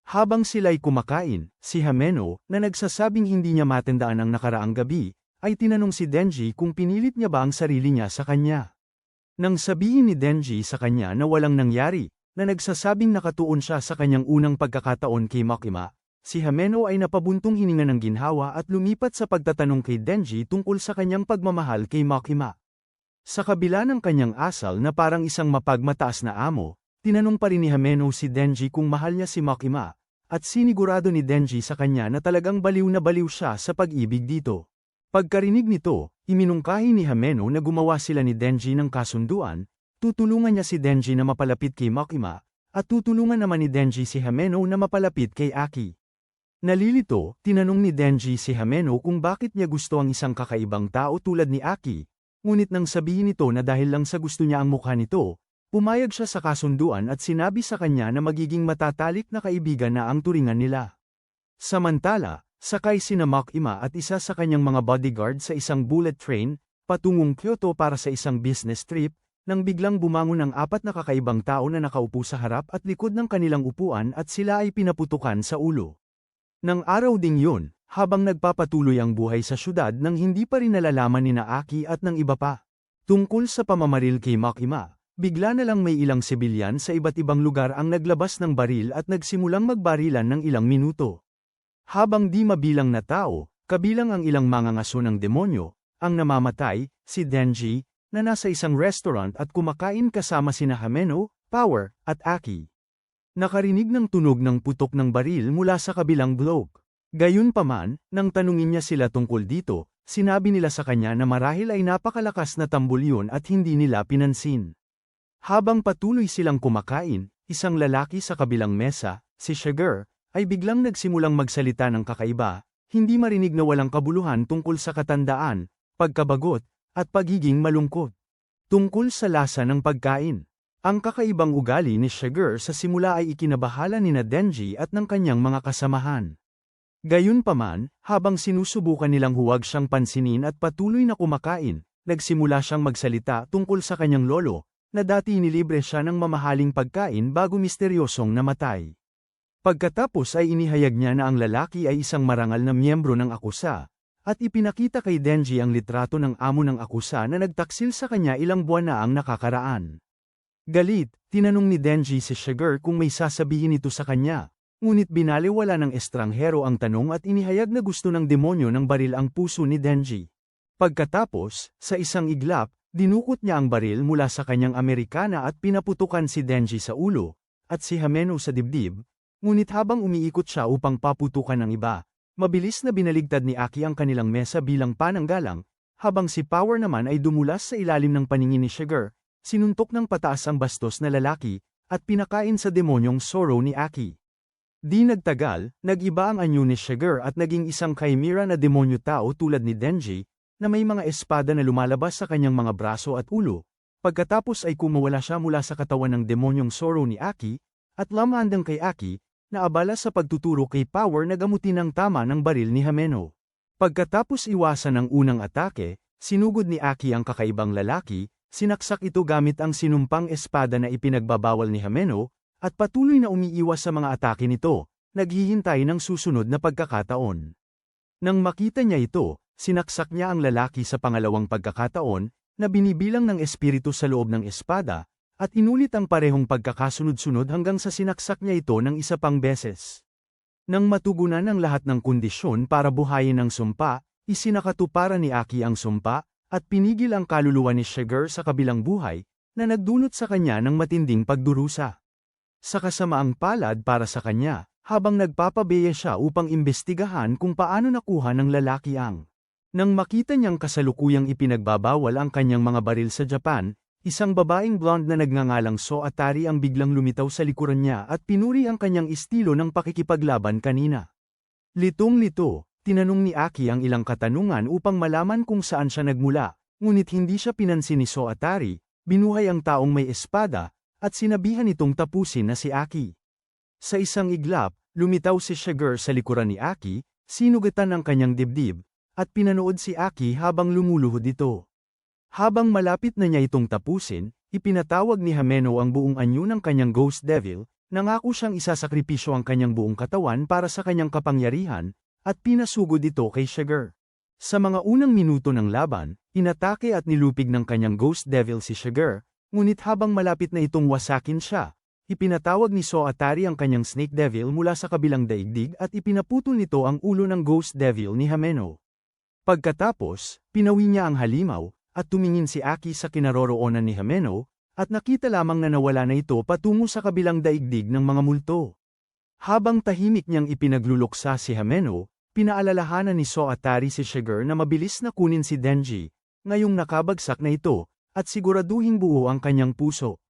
Habang sila'y kumakain, si Hameno, na nagsasabing hindi niya matandaan ang nakaraang gabi, ay tinanong si Denji kung pinilit niya ba ang sarili niya sa kanya. Nang sabihin ni Denji sa kanya na walang nangyari, na nagsasabing nakatuon siya sa kanyang unang pagkakataon kay Makima, si Hameno ay napabuntong hininga ng ginhawa at lumipat sa pagtatanong kay Denji tungkol sa kanyang pagmamahal kay Makima. Sa kabila ng kanyang asal na parang isang mapagmataas na amo, tinanong pa rin ni Hameno si Denji kung mahal niya si Makima, at sinigurado ni Denji sa kanya na talagang baliw na baliw siya sa pag-ibig dito. Pagkarinig nito, iminungkahi ni Hameno na gumawa sila ni Denji ng kasunduan, tutulungan niya si Denji na mapalapit kay Makima, at tutulungan naman ni Denji si Hameno na mapalapit kay Aki. Nalilito, tinanong ni Denji si Hameno kung bakit niya gusto ang isang kakaibang tao tulad ni Aki, ngunit nang sabihin nito na dahil lang sa gusto niya ang mukha nito, pumayag siya sa kasunduan at sinabi sa kanya na magiging matatalik na kaibigan na ang turingan nila. Samantala, sakay sina Makima at isa sa kanyang mga bodyguard sa isang bullet train, patungong Kyoto para sa isang business trip, nang biglang bumangon ang apat na kakaibang tao na nakaupo sa harap at likod ng kanilang upuan at sila ay pinaputukan sa ulo. Nang araw ding yun, habang nagpapatuloy ang buhay sa syudad nang hindi pa rin nalalaman ni Aki at ng iba pa, tungkol sa pamamaril kay Makima. Bigla na lang may ilang sibilyan sa iba't ibang lugar ang naglabas ng baril at nagsimulang magbarilan ng ilang minuto. Habang di mabilang na tao, kabilang ang ilang mangangaso ng demonyo, ang namamatay, si Denji, na nasa isang restaurant at kumakain kasama sina Hameno, Power, at Aki. Nakarinig ng tunog ng putok ng baril mula sa kabilang blok. Gayunpaman, nang tanungin niya sila tungkol dito, sinabi nila sa kanya na marahil ay napakalakas na tambol yun at hindi nila pinansin. Habang patuloy silang kumakain, isang lalaki sa kabilang mesa, si Sugar, ay biglang nagsimulang magsalita ng kakaiba, hindi marinig na walang kabuluhan tungkol sa katandaan, pagkabagot, at pagiging malungkot. Tungkol sa lasa ng pagkain. Ang kakaibang ugali ni Sugar sa simula ay ikinabahala ni Denji at ng kanyang mga kasamahan. Gayunpaman, habang sinusubukan nilang huwag siyang pansinin at patuloy na kumakain, nagsimula siyang magsalita tungkol sa kanyang lolo, na dati inilibre siya ng mamahaling pagkain bago misteryosong namatay. Pagkatapos ay inihayag niya na ang lalaki ay isang marangal na miyembro ng akusa, at ipinakita kay Denji ang litrato ng amo ng akusa na nagtaksil sa kanya ilang buwan na ang nakakaraan. Galit, tinanong ni Denji si Sugar kung may sasabihin ito sa kanya. Ngunit binaliwala ng estranghero ang tanong at inihayag na gusto ng demonyo ng baril ang puso ni Denji. Pagkatapos, sa isang iglap, dinukot niya ang baril mula sa kanyang Amerikana at pinaputukan si Denji sa ulo, at si Hameno sa dibdib, ngunit habang umiikot siya upang paputukan ng iba, mabilis na binaligtad ni Aki ang kanilang mesa bilang pananggalang, habang si Power naman ay dumulas sa ilalim ng paningin ni Sugar, sinuntok ng pataas ang bastos na lalaki, at pinakain sa demonyong Sorrow ni Aki. Di nagtagal, nag-iba ang anyo ni Sugar at naging isang chimera na demonyo tao tulad ni Denji, na may mga espada na lumalabas sa kanyang mga braso at ulo. Pagkatapos ay kumawala siya mula sa katawan ng demonyong Sorrow ni Aki, at lamandang kay Aki, na abala sa pagtuturo kay Power na gamutin ang tama ng baril ni Hameno. Pagkatapos iwasan ang unang atake, sinugod ni Aki ang kakaibang lalaki, sinaksak ito gamit ang sinumpang espada na ipinagbabawal ni Hameno, at patuloy na umiiwas sa mga atake nito, naghihintay ng susunod na pagkakataon. Nang makita niya ito, sinaksak niya ang lalaki sa pangalawang pagkakataon, na binibilang ng espiritu sa loob ng espada, at inulit ang parehong pagkakasunod-sunod hanggang sa sinaksak niya ito ng isa pang beses. Nang matugunan ang lahat ng kondisyon para buhayin ang sumpa, isinakatuparan ni Aki ang sumpa, at pinigil ang kaluluwa ni Sugar sa kabilang buhay, na nagdulot sa kanya ng matinding pagdurusa. Sa kasamaang palad para sa kanya, habang nagpapabeya siya upang imbestigahan kung paano nakuha ng lalaki ang. Nang makita niyang kasalukuyang ipinagbabawal ang kanyang mga baril sa Japan, isang babaeng blonde na nagngangalang So Atari ang biglang lumitaw sa likuran niya at pinuri ang kanyang estilo ng pakikipaglaban kanina. Litong-lito, tinanong ni Aki ang ilang katanungan upang malaman kung saan siya nagmula, ngunit hindi siya pinansin ni So Atari, binuhay ang taong may espada, at sinabihan itong tapusin na si Aki. Sa isang iglap, lumitaw si Sugar sa likuran ni Aki, sinugatan ang kanyang dibdib, at pinanood si Aki habang lumuluhod ito. Habang malapit na niya itong tapusin, ipinatawag ni Hameno ang buong anyo ng kanyang Ghost Devil, nangako siyang isasakripisyo ang kanyang buong katawan para sa kanyang kapangyarihan, at pinasugod ito kay Sugar. Sa mga unang minuto ng laban, inatake at nilupig ng kanyang Ghost Devil si Sugar, ngunit habang malapit na itong wasakin siya, ipinatawag ni So Atari ang kanyang Snake Devil mula sa kabilang daigdig at ipinaputol nito ang ulo ng Ghost Devil ni Hameno. Pagkatapos, pinawi niya ang halimaw, at tumingin si Aki sa kinaroroonan ni Hameno, at nakita lamang na nawala na ito patungo sa kabilang daigdig ng mga multo. Habang tahimik niyang ipinagluluksa si Hameno, pinaalalahanan ni So Atari si Sugar na mabilis na kunin si Denji, ngayong nakabagsak na ito, at siguraduhing buo ang kanyang puso.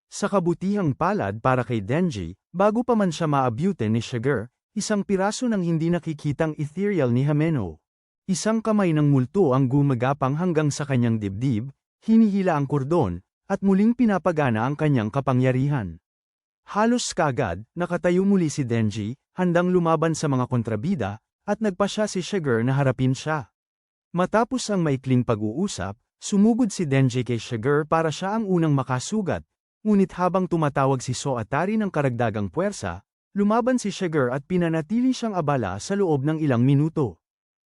Sa kabutihang palad para kay Denji, bago pa man siya maabutin ni Sugar, isang piraso ng hindi nakikitang ethereal ni Hameno. Isang kamay ng multo ang gumagapang hanggang sa kanyang dibdib, hinihila ang kordon, at muling pinapagana ang kanyang kapangyarihan. Halos kaagad, nakatayo muli si Denji, handang lumaban sa mga kontrabida, at nagpa siya si Sugar na harapin siya. Matapos ang maikling pag-uusap, sumugod si Denji kay Sugar para siya ang unang makasugat, ngunit habang tumatawag si So Atari ng karagdagang puwersa, lumaban si Sugar at pinanatili siyang abala sa loob ng ilang minuto.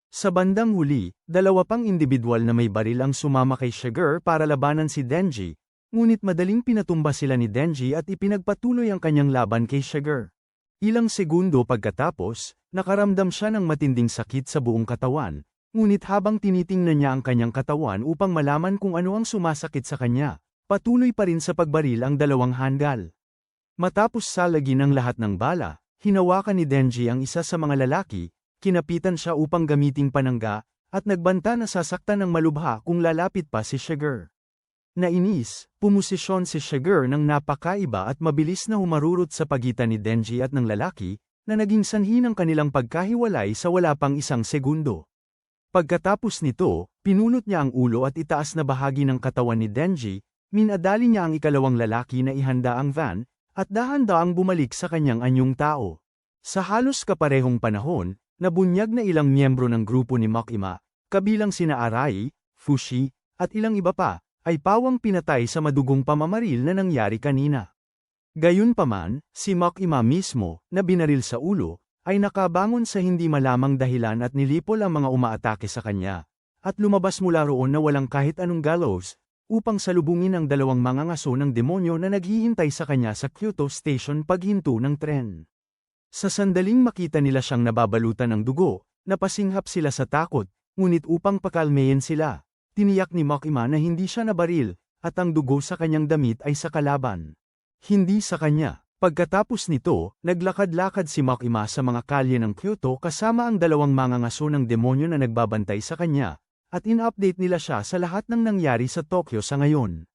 Sa bandang huli, dalawa pang individual na may baril ang sumama kay Sugar para labanan si Denji, ngunit madaling pinatumba sila ni Denji at ipinagpatuloy ang kanyang laban kay Sugar. Ilang segundo pagkatapos, nakaramdam siya ng matinding sakit sa buong katawan, ngunit habang tinitingnan niya ang kanyang katawan upang malaman kung ano ang sumasakit sa kanya, patuloy pa rin sa pagbaril ang dalawang handgal. Matapos salagin ang lahat ng bala, hinawakan ni Denji ang isa sa mga lalaki, kinapitan siya upang gamiting panangga, at nagbanta na sasaktan ng malubha kung lalapit pa si Shiger. Nainis, pumosisyon si Shiger ng napakaiba at mabilis na humarurot sa pagitan ni Denji at ng lalaki, na naging sanhi ng kanilang pagkahiwalay sa wala pang isang segundo. Pagkatapos nito, pinulot niya ang ulo at itaas na bahagi ng katawan ni Denji, minadali niya ang ikalawang lalaki na ihanda ang van, at dahan-daang bumalik sa kanyang anyong tao. Sa halos kaparehong panahon, nabunyag na ilang miyembro ng grupo ni Makima, kabilang sina Arai, Fushi, at ilang iba pa, ay pawang pinatay sa madugong pamamaril na nangyari kanina. Gayunpaman, si Makima mismo, na binaril sa ulo, ay nakabangon sa hindi malamang dahilan at nilipol ang mga umaatake sa kanya, at lumabas mula roon na walang kahit anong gallows, upang salubungin ang dalawang mga ngaso ng demonyo na naghihintay sa kanya sa Kyoto Station paghinto ng tren. Sa sandaling makita nila siyang nababalutan ng dugo, napasinghap sila sa takot, ngunit upang pakalmehin sila, tiniyak ni Makima na hindi siya nabaril, at ang dugo sa kanyang damit ay sa kalaban. Hindi sa kanya. Pagkatapos nito, naglakad-lakad si Makima sa mga kalye ng Kyoto kasama ang dalawang mga ngaso ng demonyo na nagbabantay sa kanya, at in-update nila siya sa lahat ng nangyari sa Tokyo sa ngayon.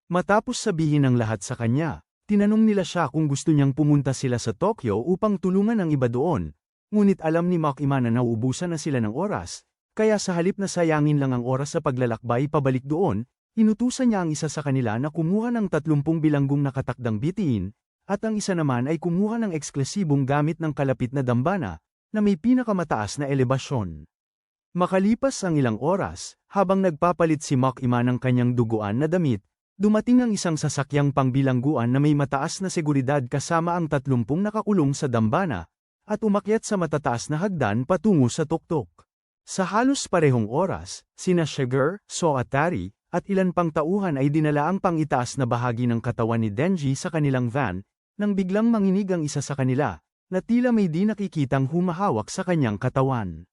Matapos sabihin ang lahat sa kanya, tinanong nila siya kung gusto niyang pumunta sila sa Tokyo upang tulungan ang iba doon, ngunit alam ni Makima na nauubusan na sila ng oras, kaya sa halip na sayangin lang ang oras sa paglalakbay pabalik doon, inutusan niya ang isa sa kanila na kumuha ng 30 bilanggong nakatakdang bitiin, at ang isa naman ay kumuha ng eksklusibong gamit ng kalapit na dambana, na may pinakamataas na elebasyon. Makalipas ang ilang oras, habang nagpapalit si Makima ng kanyang duguan na damit, dumating ang isang sasakyang pangbilangguan na may mataas na seguridad kasama ang 30 nakakulong sa dambana, at umakyat sa matataas na hagdan patungo sa tuktok. Sa halos parehong oras, sina Shiger, Soatari, at ilan pang tauhan ay dinala ang pangitaas na bahagi ng katawan ni Denji sa kanilang van, nang biglang manginig ang isa sa kanila, na tila may di nakikitang humahawak sa kanyang katawan.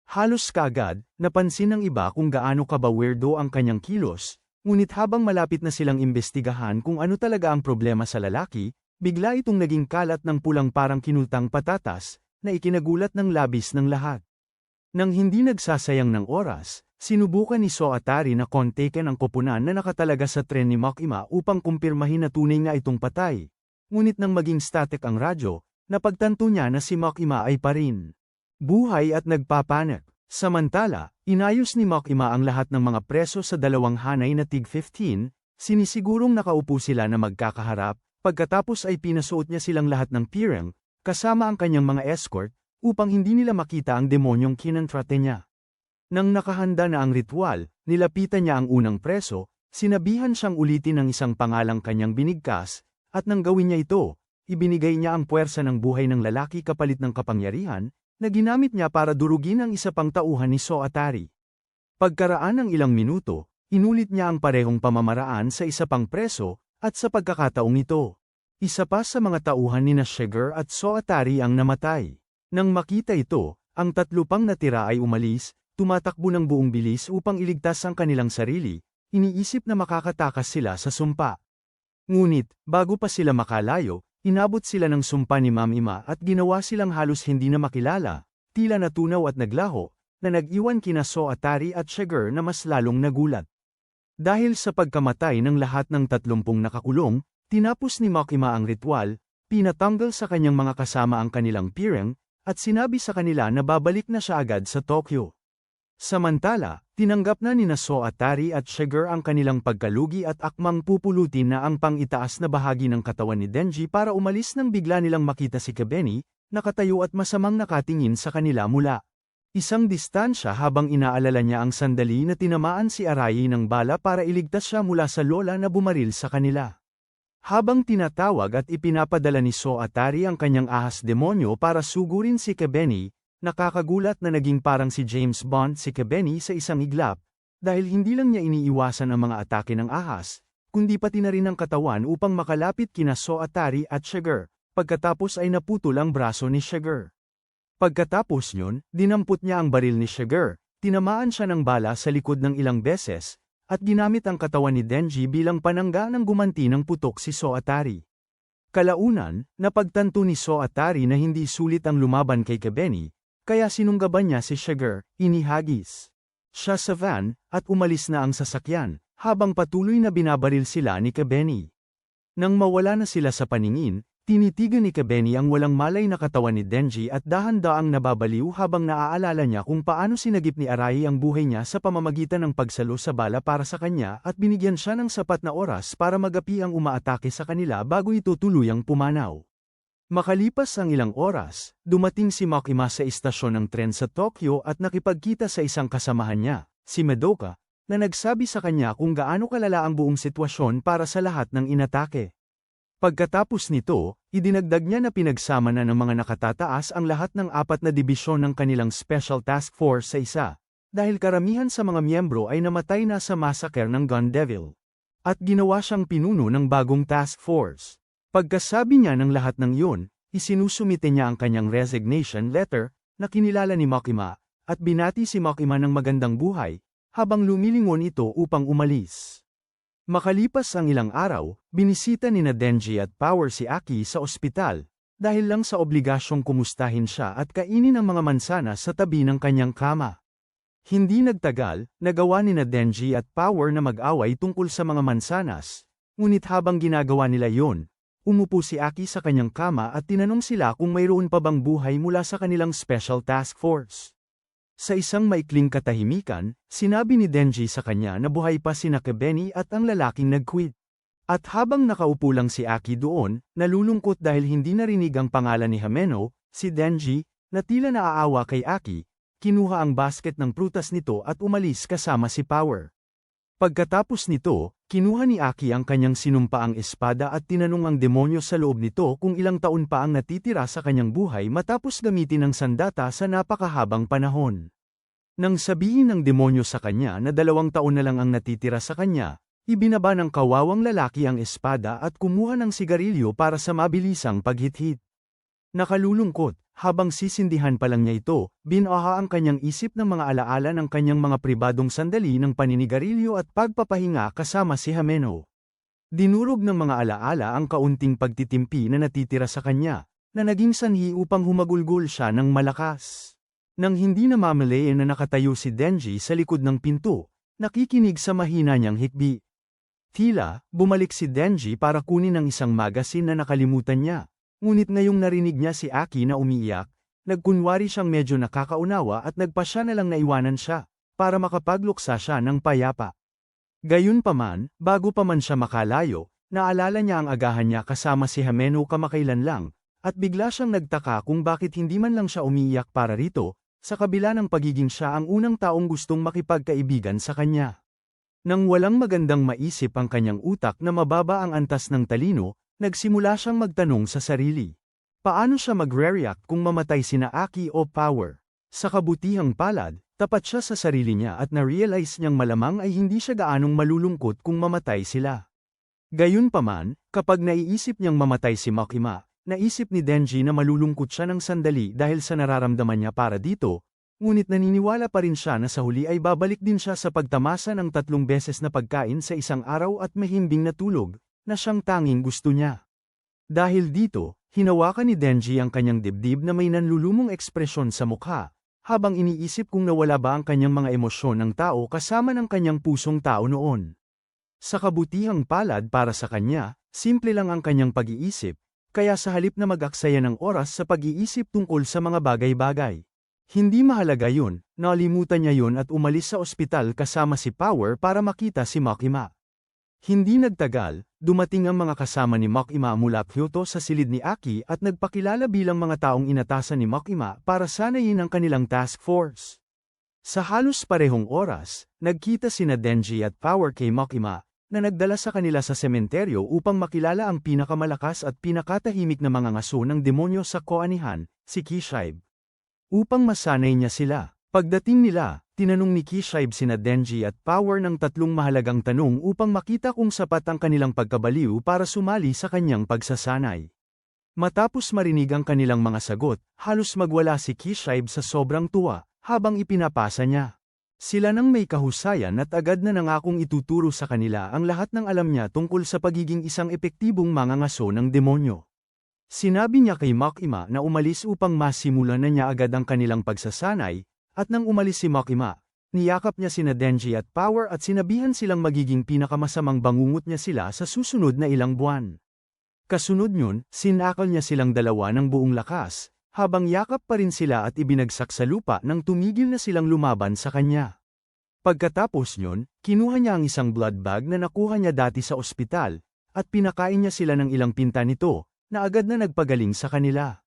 Halos kaagad, napansin ng iba kung gaano ka ba weirdo ang kanyang kilos, ngunit habang malapit na silang imbestigahan kung ano talaga ang problema sa lalaki, bigla itong naging kalat ng pulang parang kinultang patatas, na ikinagulat ng labis ng lahat. Nang hindi nagsasayang ng oras, sinubukan ni Soatari na kontakin ang koponan na nakatalaga sa tren ni Makima upang kumpirmahin na tunay nga itong patay. Ngunit nang maging static ang radyo, napagtanto niya na si Makima ay pa rin buhay at nagpapanik. Samantala, inayos ni Makima ang lahat ng mga preso sa dalawang hanay na tig-15, sinisigurong nakaupo sila na magkakaharap, pagkatapos ay pinasuot niya silang lahat ng pirang, kasama ang kanyang mga escort, upang hindi nila makita ang demonyong kinontrate niya. Nang nakahanda na ang ritual, nilapitan niya ang unang preso, sinabihan siyang ulitin ang isang pangalang kanyang binigkas, at nang gawin niya ito, ibinigay niya ang puwersa ng buhay ng lalaki kapalit ng kapangyarihan, na ginamit niya para durugin ang isa pang tauhan ni Soatari. Pagkaraan ng ilang minuto, inulit niya ang parehong pamamaraan sa isa pang preso, at sa pagkakataong ito, isa pa sa mga tauhan ni Shiger at Soatari ang namatay. Nang makita ito, ang 3 pang natira ay umalis, tumatakbo ng buong bilis upang iligtas ang kanilang sarili, iniisip na makakatakas sila sa sumpa. Ngunit, bago pa sila makalayo, inabot sila ng sumpa ni Makima at ginawa silang halos hindi na makilala, tila natunaw at naglaho, na nag-iwan kina Soatari at Shiger na mas lalong nagulat. Dahil sa pagkamatay ng lahat ng 30 nakakulong, tinapos ni Makima ang ritual, pinatanggal sa kanyang mga kasama ang kanilang pirang, at sinabi sa kanila na babalik na siya agad sa Tokyo. Samantala, tinanggap na nina Soatari at Shiger ang kanilang pagkalugi at akmang pupulutin na ang pang-itaas na bahagi ng katawan ni Denji para umalis nang bigla nilang makita si Kebeni, nakatayo at masamang nakatingin sa kanila mula isang distansya habang inaalala niya ang sandali na tinamaan si Arai ng bala para iligtas siya mula sa lola na bumaril sa kanila. Habang tinatawag at ipinapadala ni Soatari ang kanyang ahas demonyo para sugurin si Kebeni, nakakagulat na naging parang si James Bond si Kebeni sa isang iglap, dahil hindi lang niya iniiwasan ang mga atake ng ahas, kundi pati na rin ang katawan upang makalapit kina Soatari at Shiger, pagkatapos ay naputol ang braso ni Shiger. Pagkatapos yun, dinampot niya ang baril ni Shiger, tinamaan siya ng bala sa likod ng ilang beses, at ginamit ang katawan ni Denji bilang panangga ng gumanti ng putok si Soatari. Kalaunan, napagtanto ni Soatari na hindi sulit ang lumaban kay Kebeni, kaya sinunggaban niya si Sugar, inihagis siya sa van, at umalis na ang sasakyan, habang patuloy na binabaril sila ni Kebeni. Nang mawala na sila sa paningin, tinitigan ni Kebeni ang walang malay na katawan ni Denji at dahan-daang nababaliw habang naaalala niya kung paano sinagip ni Arai ang buhay niya sa pamamagitan ng pagsalo sa bala para sa kanya at binigyan siya ng sapat na oras para magapi ang umaatake sa kanila bago ito tuluyang pumanaw. Makalipas ang ilang oras, dumating si Makima sa istasyon ng tren sa Tokyo at nakipagkita sa isang kasamahan niya, si Madoka, na nagsabi sa kanya kung gaano kalala ang buong sitwasyon para sa lahat ng inatake. Pagkatapos nito, idinagdag niya na pinagsama na ng mga nakatataas ang lahat ng 4 na dibisyon ng kanilang Special Task Force sa isa, dahil karamihan sa mga miyembro ay namatay na sa massacre ng Gun Devil. At ginawa siyang pinuno ng bagong task force. Pagkasabi niya ng lahat ng iyon, isinusumite niya ang kanyang resignation letter, na kinilala ni Makima, at binati si Makima ng magandang buhay, habang lumilingon ito upang umalis. Makalipas ang ilang araw, binisita ni Denji at Power si Aki sa ospital, dahil lang sa obligasyong kumustahin siya at kainin ang mga mansanas sa tabi ng kanyang kama. Hindi nagtagal, nagawa ni Denji at Power na mag-away tungkol sa mga mansanas, ngunit habang ginagawa nila yon, umupo si Aki sa kanyang kama at tinanong sila kung mayroon pa bang buhay mula sa kanilang Special Task Force. Sa isang maikling katahimikan, sinabi ni Denji sa kanya na buhay pa sina Kebeni at ang lalaking nag-quit. At habang nakaupo lang si Aki doon, nalulungkot dahil hindi narinig ang pangalan ni Hameno, si Denji, na tila naaawa kay Aki, kinuha ang basket ng prutas nito at umalis kasama si Power. Pagkatapos nito, kinuha ni Aki ang kanyang sinumpaang espada at tinanong ang demonyo sa loob nito kung ilang taon pa ang natitira sa kanyang buhay matapos gamitin ang sandata sa napakahabang panahon. Nang sabihin ng demonyo sa kanya na 2 taon na lang ang natitira sa kanya, ibinaba ng kawawang lalaki ang espada at kumuha ng sigarilyo para sa mabilisang paghit-hit. Nakalulungkot, habang sisindihan pa lang niya ito, binaha ang kanyang isip ng mga alaala ng kanyang mga pribadong sandali ng paninigarilyo at pagpapahinga kasama si Hameno. Dinurog ng mga alaala ang kaunting pagtitimpi na natitira sa kanya, na naging sanhi upang humagulgol siya ng malakas. Nang hindi namamalayan na nakatayo si Denji sa likod ng pinto, nakikinig sa mahina niyang hikbi. Tila, bumalik si Denji para kunin ang isang magasin na nakalimutan niya. Ngunit ngayong narinig niya si Aki na umiiyak, nagkunwari siyang medyo nakakaunawa at nagpasya na lang na iwanan siya, para makapagluksa siya ng payapa. Gayunpaman, bago pa man siya makalayo, naalala niya ang agahan niya kasama si Hameno kamakailan lang, at bigla siyang nagtaka kung bakit hindi man lang siya umiiyak para rito, sa kabila ng pagiging siya ang unang taong gustong makipagkaibigan sa kanya. Nang walang magandang maisip ang kanyang utak na mababa ang antas ng talino, nagsimula siyang magtanong sa sarili. Paano siya magre-react kung mamatay sina Aki o Power? Sa kabutihang palad, tapat siya sa sarili niya at na-realize niyang malamang ay hindi siya gaanong malulungkot kung mamatay sila. Gayunpaman, kapag naiisip niyang mamatay si Makima, naisip ni Denji na malulungkot siya ng sandali dahil sa nararamdaman niya para dito, ngunit naniniwala pa rin siya na sa huli ay babalik din siya sa pagtamasa ng 3 beses na pagkain sa isang araw at mahimbing na tulog, na siyang tanging gusto niya. Dahil dito, hinawakan ni Denji ang kanyang dibdib na may nanlulumong ekspresyon sa mukha, habang iniisip kung nawala ba ang kanyang mga emosyon ng tao kasama ng kanyang pusong tao noon. Sa kabutihang palad para sa kanya, simple lang ang kanyang pag-iisip, kaya sa halip na mag-aksaya ng oras sa pag-iisip tungkol sa mga bagay-bagay. Hindi mahalaga yun, nalimutan niya yun at umalis sa ospital kasama si Power para makita si Makima. Hindi nagtagal, dumating ang mga kasama ni Makima mula Kyoto sa silid ni Aki at nagpakilala bilang mga taong inatasan ni Makima para sanayin ang kanilang task force. Sa halos parehong oras, nagkita sina Denji at Power kay Makima, na nagdala sa kanila sa sementeryo upang makilala ang pinakamalakas at pinakatahimik na mga ngaso ng demonyo sa Koanihan, si Kishibe. Upang masanay niya sila, pagdating nila, tinanong ni Kishibe sina Denji at Power ng 3 mahalagang tanong upang makita kung sapat ang kanilang pagkabaliw para sumali sa kanyang pagsasanay. Matapos marinig ang kanilang mga sagot, halos magwala si Kishibe sa sobrang tuwa, habang ipinapasa niya. Sila nang may kahusayan at agad na nangakong ituturo sa kanila ang lahat ng alam niya tungkol sa pagiging isang epektibong mangangaso ng demonyo. Sinabi niya kay Makima na umalis upang masimulan na niya agad ang kanilang pagsasanay, at nang umalis si Makima, niyakap niya sina Denji at Power at sinabihan silang magiging pinakamasamang bangungot niya sila sa susunod na ilang buwan. Kasunod yun, sinakal niya silang dalawa ng buong lakas, habang yakap pa rin sila at ibinagsak sa lupa nang tumigil na silang lumaban sa kanya. Pagkatapos yun, kinuha niya ang isang blood bag na nakuha niya dati sa ospital, at pinakain niya sila ng ilang pinta nito, na agad na nagpagaling sa kanila.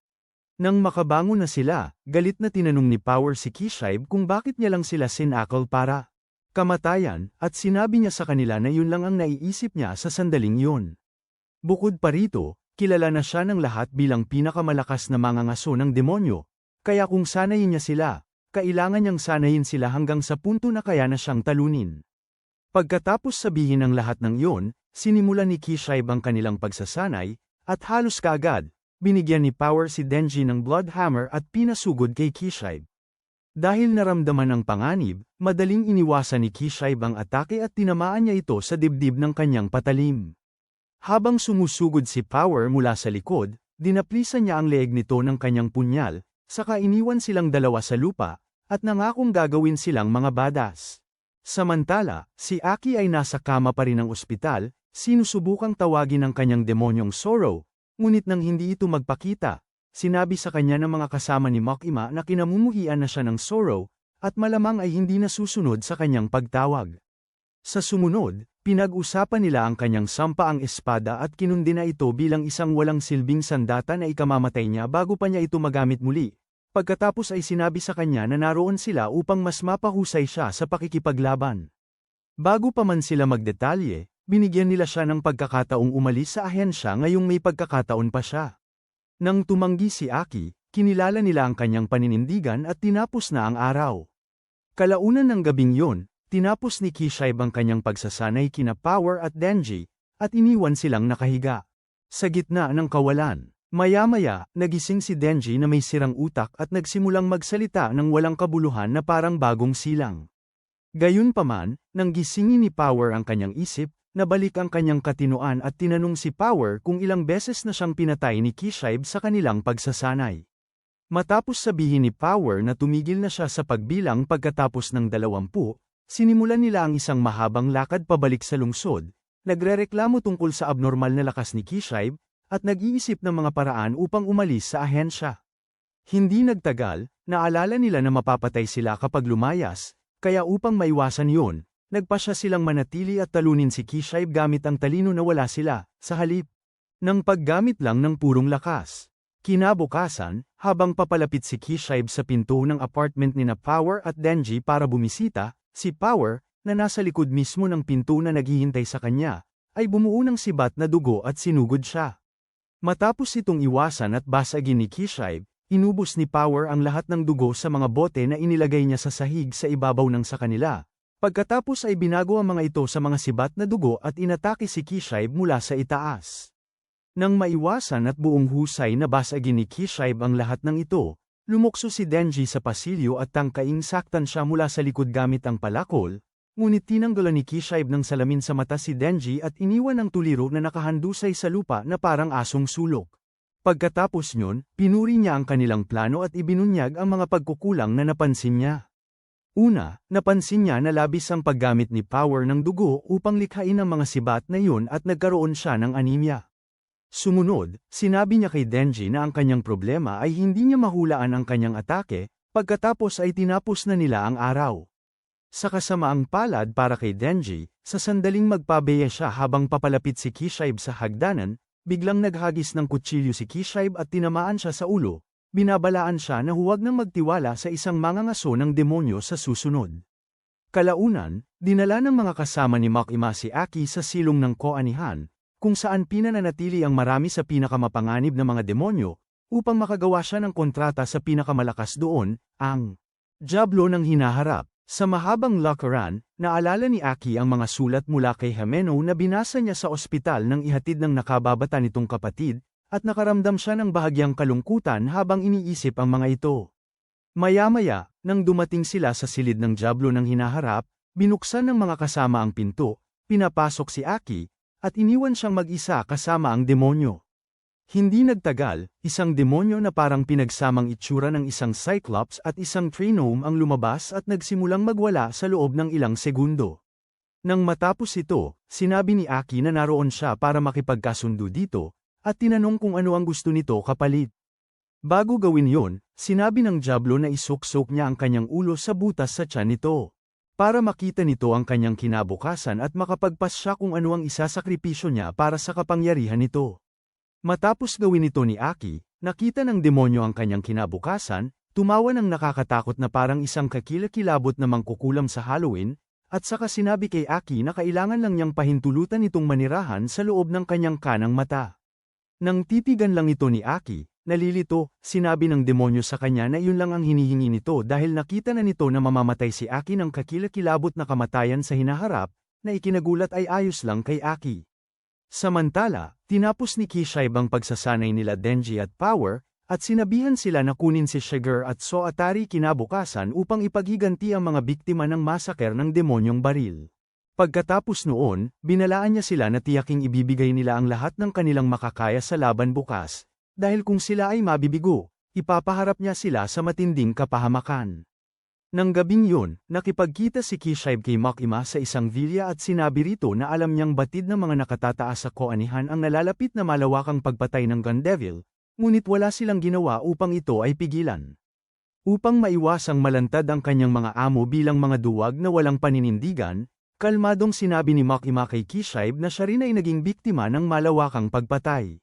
Nang makabangon na sila, galit na tinanong ni Power si Kishibe kung bakit niya lang sila sinakal para kamatayan, at sinabi niya sa kanila na yun lang ang naiisip niya sa sandaling yun. Bukod pa rito, kilala na siya ng lahat bilang pinakamalakas na mangangaso ng demonyo, kaya kung sanayin niya sila, kailangan niyang sanayin sila hanggang sa punto na kaya na siyang talunin. Pagkatapos sabihin ang lahat ng yun, sinimulan ni Kishibe ang kanilang pagsasanay, at halos kaagad, binigyan ni Power si Denji ng Blood Hammer at pinasugod kay Kishibe. Dahil naramdaman ang panganib, madaling iniwasan ni Kishibe ang atake at tinamaan niya ito sa dibdib ng kanyang patalim. Habang sumusugod si Power mula sa likod, dinaplisan niya ang leeg nito ng kanyang punyal, saka iniwan silang dalawa sa lupa, at nangakong gagawin silang mga badass. Samantala, si Aki ay nasa kama pa rin ng ospital, sinusubukang tawagin ang kanyang demonyong Zoro, ngunit nang hindi ito magpakita, sinabi sa kanya ng mga kasama ni Makima na kinamumuhian na siya ng Zoro, at malamang ay hindi nasusunod sa kanyang pagtawag. Sa sumunod, pinag-usapan nila ang kanyang sampaang espada at kinundi na ito bilang isang walang silbing sandata na ikamamatay niya bago pa niya ito magamit muli. Pagkatapos ay sinabi sa kanya na naroon sila upang mas mapahusay siya sa pakikipaglaban. Bago pa man sila magdetalye, binigyan nila siya ng pagkakataong umalis sa ahensya ngayong may pagkakataon pa siya. Nang tumanggi si Aki, kinilala nila ang kanyang paninindigan at tinapos na ang araw. Kalaunan ng gabing yon, tinapos ni Kishibe ang kanyang pagsasanay kina Power at Denji, at iniwan silang nakahiga. Sa gitna ng kawalan, maya-maya, nagising si Denji na may sirang utak at nagsimulang magsalita ng walang kabuluhan na parang bagong silang. Gayunpaman, nang gisingin ni Power ang kanyang isip, nabalik ang kanyang katinoan at tinanong si Power kung ilang beses na siyang pinatay ni Kishibe sa kanilang pagsasanay. Matapos sabihin ni Power na tumigil na siya sa pagbilang pagkatapos ng 20, sinimulan nila ang isang mahabang lakad pabalik sa lungsod, nagrereklamo tungkol sa abnormal na lakas ni Kishibe, at nag-iisip ng mga paraan upang umalis sa ahensya. Hindi nagtagal, naalala nila na mapapatay sila kapag lumayas, kaya upang maiwasan yun, nagpasya silang manatili at talunin si Kishibe gamit ang talino na wala sila, sa halip ng paggamit lang ng purong lakas. Kinabukasan, habang papalapit si Kishibe sa pinto ng apartment nina Power at Denji para bumisita, si Power, na nasa likod mismo ng pinto na naghihintay sa kanya, ay bumuo ng sibat na dugo at sinugod siya. Matapos itong iwasan at basagin ni Kishibe, inubos ni Power ang lahat ng dugo sa mga bote na inilagay niya sa sahig sa ibabaw ng sa kanila. Pagkatapos ay binago ang mga ito sa mga sibat na dugo at inatake si Kishibe mula sa itaas. Nang maiwasan at buong husay na basagin ni Kishibe ang lahat ng ito, lumukso si Denji sa pasilyo at tangkaing saktan siya mula sa likod gamit ang palakol, ngunit tinanggalan ni Kishibe ng salamin sa mata si Denji at iniwan ang tuliro na nakahandusay sa lupa na parang asong sulok. Pagkatapos nyon, pinuri niya ang kanilang plano at ibinunyag ang mga pagkukulang na napansin niya. Una, napansin niya na labis ang paggamit ni Power ng dugo upang likhain ang mga sibat na yun at nagkaroon siya ng anemia. Sumunod, sinabi niya kay Denji na ang kanyang problema ay hindi niya mahulaan ang kanyang atake, pagkatapos ay tinapos na nila ang araw. Sa kasamaang palad para kay Denji, sa sandaling magpabeya siya habang papalapit si Kishibe sa hagdanan, biglang naghagis ng kutsilyo si Kishibe at tinamaan siya sa ulo. Binabalaan siya na huwag nang magtiwala sa isang mangangaso ng demonyo sa susunod. Kalaunan, dinala ng mga kasama ni Makima si Aki sa silong ng Koanihan, kung saan pinananatili ang marami sa pinakamapanganib na mga demonyo, upang makagawa siya ng kontrata sa pinakamalakas doon, ang Diablo ng hinaharap. Sa mahabang lakaran, naalala ni Aki ang mga sulat mula kay Himeno na binasa niya sa ospital nang ihatid ng nakababata nitong kapatid, at nakaramdam siya ng bahagyang kalungkutan habang iniisip ang mga ito. Maya-maya, nang dumating sila sa silid ng Diablo ng hinaharap, binuksan ng mga kasama ang pinto, pinapasok si Aki, at iniwan siyang mag-isa kasama ang demonyo. Hindi nagtagal, isang demonyo na parang pinagsamang itsura ng isang Cyclops at isang Trinome ang lumabas at nagsimulang magwala sa loob ng ilang segundo. Nang matapos ito, sinabi ni Aki na naroon siya para makipagkasundo dito, at tinanong kung ano ang gusto nito kapalit. Bago gawin yon, sinabi ng Diablo na isuksok niya ang kanyang ulo sa butas sa tiyan nito. Para makita nito ang kanyang kinabukasan at makapagpas siya kung ano ang isasakripisyo niya para sa kapangyarihan nito. Matapos gawin ito ni Aki, nakita ng demonyo ang kanyang kinabukasan, tumawa ng nakakatakot na parang isang kakilakilabot na mangkukulam sa Halloween, at saka sinabi kay Aki na kailangan lang niyang pahintulutan itong manirahan sa loob ng kanyang kanang mata. Nang titigan lang ito ni Aki, nalilito, sinabi ng demonyo sa kanya na iyon lang ang hinihingi nito dahil nakita na nito na mamamatay si Aki ng kakilakilabot na kamatayan sa hinaharap, na ikinagulat ay ayos lang kay Aki. Samantala, tinapos ni Kishibe ang pagsasanay nila Denji at Power, at sinabihan sila na kunin si Shiger at Soatari kinabukasan upang ipaghiganti ang mga biktima ng masaker ng demonyong baril. Pagkatapos noon, binalaan niya sila na tiyaking ibibigay nila ang lahat ng kanilang makakaya sa laban bukas, dahil kung sila ay mabibigo, ipapaharap niya sila sa matinding kapahamakan. Nang gabing yun, nakipagkita si Kishibe kay Makima sa isang villa at sinabi rito na alam niyang batid ng mga nakatataas sa koanihan ang nalalapit na malawakang pagpatay ng Gun Devil, ngunit wala silang ginawa upang ito ay pigilan. Upang maiwasang malantad ang kanyang mga amo bilang mga duwag na walang paninindigan, kalmadong sinabi ni Makima kay Kishibe na siya rin ay naging biktima ng malawakang pagpatay.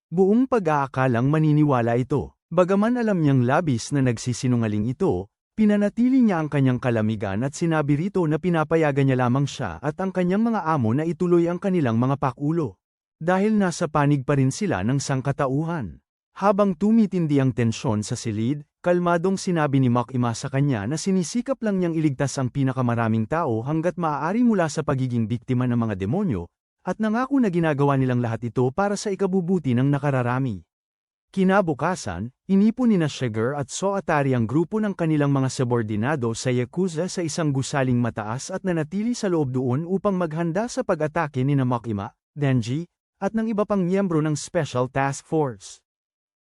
Buong pag-aakalang maniniwala ito, bagaman alam niyang labis na nagsisinungaling ito, pinanatili niya ang kanyang kalamigan at sinabi rito na pinapayagan niya lamang siya at ang kanyang mga amo na ituloy ang kanilang mga pakulo. Dahil nasa panig pa rin sila ng sangkatauhan. Habang tumitindi ang tensyon sa silid, kalmadong sinabi ni Makima sa kanya na sinisikap lang niyang iligtas ang pinakamaraming tao hanggat maaari mula sa pagiging biktima ng mga demonyo, at nangako na ginagawa nilang lahat ito para sa ikabubuti ng nakararami. Kinabukasan, inipon ni Shiger at Soatari ang grupo ng kanilang mga subordinado sa Yakuza sa isang gusaling mataas at nanatili sa loob doon upang maghanda sa pag-atake ni Makima, Denji, at ng iba pang miyembro ng Special Task Force.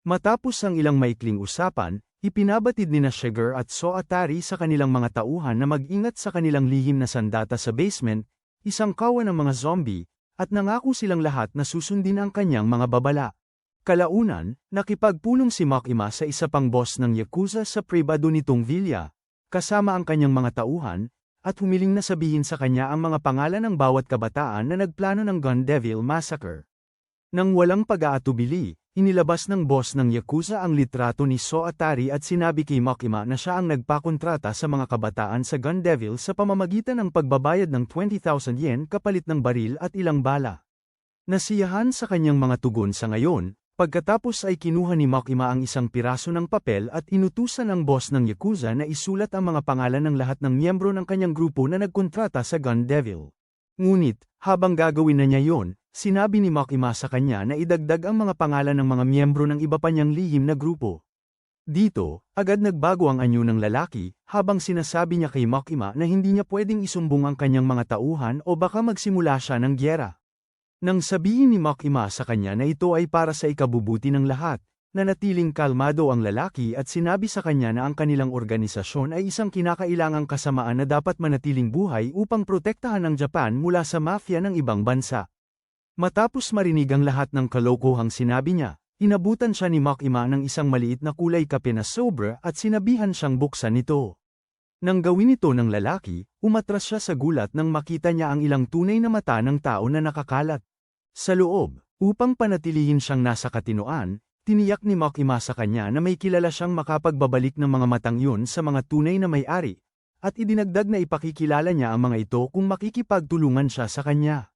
Matapos ang ilang maikling usapan, ipinabatid ni Shiger at Soatari sa kanilang mga tauhan na mag-ingat sa kanilang lihim na sandata sa basement, isang kawan ng mga zombie, at nangako silang lahat na susundin ang kanyang mga babala. Kalaunan, nakipagpulong si Makima sa isa pang boss ng Yakuza sa pribado nitong villa, kasama ang kanyang mga tauhan, at humiling na sabihin sa kanya ang mga pangalan ng bawat kabataan na nagplano ng Gun Devil Massacre. Nang walang pag-aatubili, inilabas ng boss ng Yakuza ang litrato ni Soatari at sinabi kay Makima na siya ang nagpakontrata sa mga kabataan sa Gun Devil sa pamamagitan ng pagbabayad ng 20,000 yen kapalit ng baril at ilang bala. Nasiyahan sa kanyang mga tugon sa ngayon, pagkatapos ay kinuha ni Makima ang isang piraso ng papel at inutusan ang boss ng Yakuza na isulat ang mga pangalan ng lahat ng miyembro ng kanyang grupo na nagkontrata sa Gun Devil. Ngunit, habang gagawin na niya yon, sinabi ni Makima sa kanya na idagdag ang mga pangalan ng mga miyembro ng iba pa niyang lihim na grupo. Dito, agad nagbago ang anyo ng lalaki, habang sinasabi niya kay Makima na hindi niya pwedeng isumbong ang kanyang mga tauhan o baka magsimula siya ng gyera. Nang sabihin ni Makima sa kanya na ito ay para sa ikabubuti ng lahat, nanatiling kalmado ang lalaki at sinabi sa kanya na ang kanilang organisasyon ay isang kinakailangang kasamaan na dapat manatiling buhay upang protektahan ang Japan mula sa mafia ng ibang bansa. Matapos marinig ang lahat ng kalokohang sinabi niya, inabutan siya ni Makima ng isang maliit na kulay kape na sobra at sinabihan siyang buksan ito. Nang gawin ito ng lalaki, umatras siya sa gulat nang makita niya ang ilang tunay na mata ng tao na nakakalat sa loob. Upang panatilihin siyang nasa katinoan, tiniyak ni Makima sa kanya na may kilala siyang makapagbabalik ng mga matang yun sa mga tunay na may-ari, at idinagdag na ipakikilala niya ang mga ito kung makikipagtulungan siya sa kanya.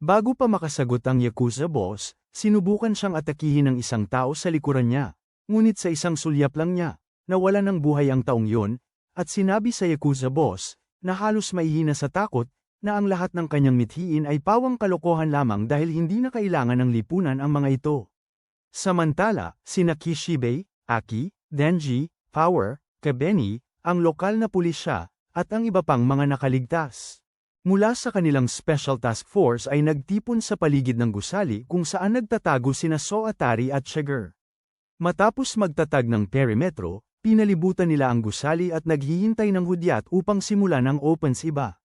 Bago pa makasagot ang Yakuza boss, sinubukan siyang atakihin ng isang tao sa likuran niya, ngunit sa isang sulyap lang niya, nawala ng buhay ang taong yon, at sinabi sa Yakuza boss, na halos maihina sa takot, na ang lahat ng kanyang mithiin ay pawang kalokohan lamang dahil hindi na kailangan ng lipunan ang mga ito. Samantala, sina Kishibe, Aki, Denji, Power, Kebeni, ang lokal na pulisya, at ang iba pang mga nakaligtas Mula sa kanilang Special Task Force ay nagtipon sa paligid ng gusali kung saan nagtatago sina Soatari at Shiger. Matapos magtatag ng perimetro, pinalibutan nila ang gusali at naghihintay ng hudyat upang simulan ang offensiba.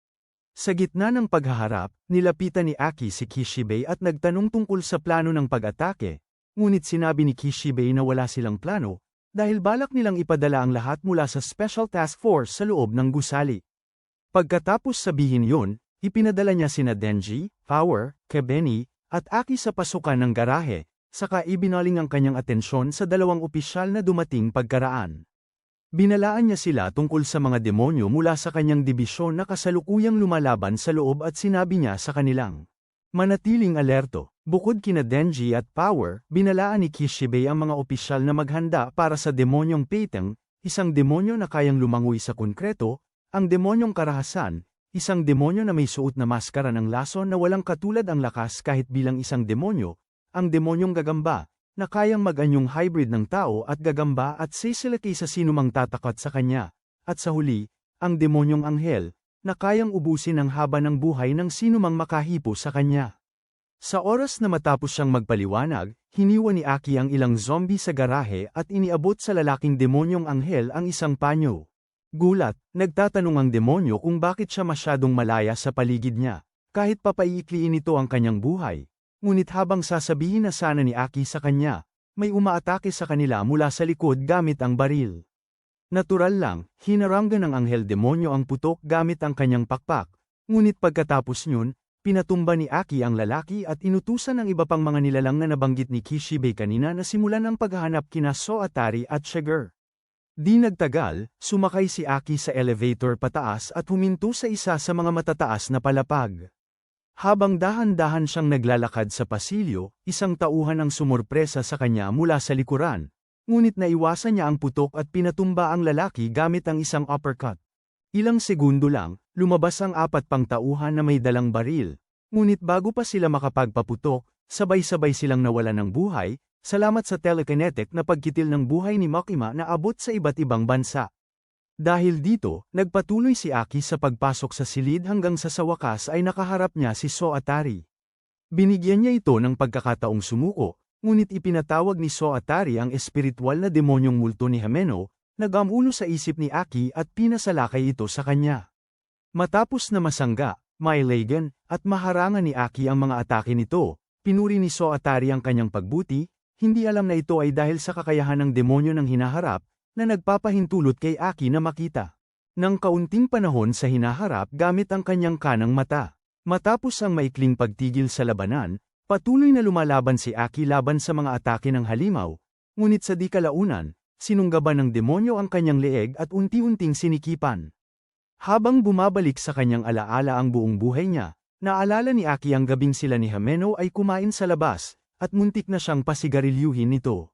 Sa gitna ng paghaharap, nilapitan ni Aki si Kishibe at nagtanong tungkol sa plano ng pag-atake, ngunit sinabi ni Kishibe na wala silang plano, dahil balak nilang ipadala ang lahat mula sa Special Task Force sa loob ng gusali. Pagkatapos sabihin yun, ipinadala niya sina Denji, Power, Kebeni, at Aki sa pasukan ng garahe, saka ibinaling ang kanyang atensyon sa dalawang opisyal na dumating pagkaraan. Binalaan niya sila tungkol sa mga demonyo mula sa kanyang dibisyon na kasalukuyang lumalaban sa loob at sinabi niya sa kanilang manatiling alerto. Bukod kina Denji at Power, binalaan ni Kishibe ang mga opisyal na maghanda para sa demonyong Peiteng, isang demonyo na kayang lumangoy sa konkreto, ang demonyong Karahasan, isang demonyo na may suot na maskara ng lason na walang katulad ang lakas kahit bilang isang demonyo, ang demonyong Gagamba, na kayang mag-anyong hybrid ng tao at gagamba at sisilaki sa sinumang tatakot sa kanya, at sa huli, ang demonyong Anghel, na kayang ubusin ang haba ng buhay ng sinumang makahipo sa kanya. Sa oras na matapos siyang magpaliwanag, hiniwa ni Aki ang ilang zombie sa garahe at iniabot sa lalaking demonyong Anghel ang isang panyo. Gulat, nagtatanong ang demonyo kung bakit siya masyadong malaya sa paligid niya, kahit papaiikliin nito ang kanyang buhay. Ngunit habang sasabihin na sana ni Aki sa kanya, may umaatake sa kanila mula sa likod gamit ang baril. Natural lang, hinaranggan ng Anghel demonyo ang putok gamit ang kanyang pakpak, ngunit pagkatapos nyun, pinatumba ni Aki ang lalaki at inutusan ng iba pang mga nilalang na nabanggit ni Kishibe kanina na simulan ang paghahanap kina Soatari at Shiger. Di nagtagal, sumakay si Aki sa elevator pataas at huminto sa isa sa mga matataas na palapag. Habang dahan-dahan siyang naglalakad sa pasilyo, isang tauhan ang sumurpresa sa kanya mula sa likuran, ngunit naiwasan niya ang putok at pinatumba ang lalaki gamit ang isang uppercut. Ilang segundo lang, lumabas ang apat pang tauhan na may dalang baril, ngunit bago pa sila makapagpaputok, sabay-sabay silang nawalan ng buhay, salamat sa telekinetic na pagkitil ng buhay ni Makima na abot sa iba't ibang bansa. Dahil dito, nagpatuloy si Aki sa pagpasok sa silid hanggang sa wakas ay nakaharap niya si Soatari. Binigyan niya ito ng pagkakataong sumuko, ngunit ipinatawag ni Soatari ang espiritual na demonyong multo ni Himeno, nagamulo sa isip ni Aki at pinasalakay ito sa kanya. Matapos na masangga, mailagan, at maharangan ni Aki ang mga atake nito, pinuri ni Soatari ang kanyang pagbuti, hindi alam na ito ay dahil sa kakayahan ng demonyo ng hinaharap, na nagpapahintulot kay Aki na makita ng kaunting panahon sa hinaharap gamit ang kanyang kanang mata. Matapos ang maikling pagtigil sa labanan, patuloy na lumalaban si Aki laban sa mga atake ng halimaw, ngunit sa di kalaunan, sinunggaban ng demonyo ang kanyang leeg at unti-unting sinikipan. Habang bumabalik sa kanyang alaala ang buong buhay niya, naalala ni Aki ang gabing sila ni Himeno ay kumain sa labas, at muntik na siyang pasigarilyuhin nito.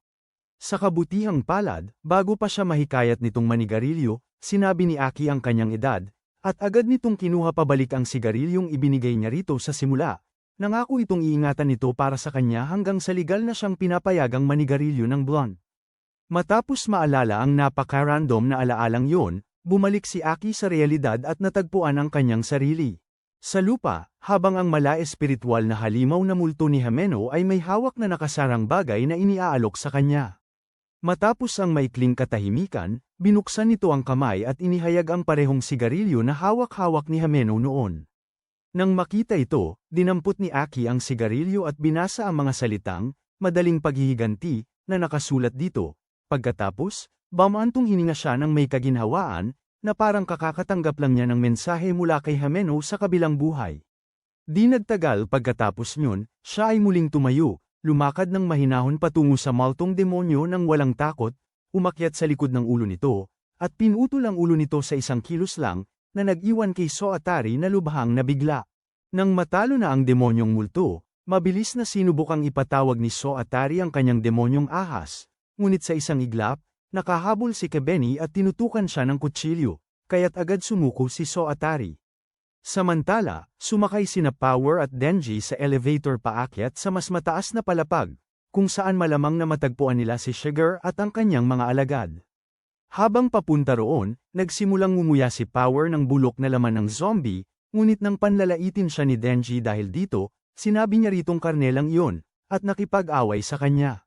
Sa kabutihang palad, bago pa siya mahikayat nitong manigarilyo, sinabi ni Aki ang kanyang edad, at agad nitong kinuha pabalik ang sigarilyong ibinigay niya rito sa simula. Nangako itong iingatan nito para sa kanya hanggang sa legal na siyang pinapayagang manigarilyo ng blonde. Matapos maalala ang napaka-random na alaalang yon, bumalik si Aki sa realidad at natagpuan ang kanyang sarili. Sa lupa, habang ang mala-espiritual na halimaw na multo ni Himeno ay may hawak na nakasarang bagay na iniaalok sa kanya. Matapos ang maikling katahimikan, binuksan nito ang kamay at inihayag ang parehong sigarilyo na hawak-hawak ni Himeno noon. Nang makita ito, dinampot ni Aki ang sigarilyo at binasa ang mga salitang, madaling paghihiganti, na nakasulat dito. Pagkatapos, bamantong hininga siya ng may kaginhawaan, na parang kakakatanggap lang niya ng mensahe mula kay Himeno sa kabilang buhay. Di nagtagal pagkatapos nyun, siya ay muling tumayo, lumakad ng mahinahon patungo sa maltong demonyo nang walang takot, umakyat sa likod ng ulo nito, at pinutol ang ulo nito sa isang kilos lang, na nag-iwan kay Soatari na lubhang nabigla. Nang matalo na ang demonyong multo, mabilis na sinubukang ipatawag ni Soatari ang kanyang demonyong ahas, ngunit sa isang iglap, nakahabol si Kebeni at tinutukan siya ng kutsilyo, kaya't agad sumuko si Soatari. Samantala, sumakay sina Power at Denji sa elevator paakyat sa mas mataas na palapag, kung saan malamang na matagpuan nila si Shiger at ang kanyang mga alagad. Habang papunta roon, nagsimulang ngumuya si Power ng bulok na laman ng zombie, Ngunit nang panlalaitin siya ni Denji dahil dito, sinabi niya ritong karne lang iyon, at nakipag-away sa kanya.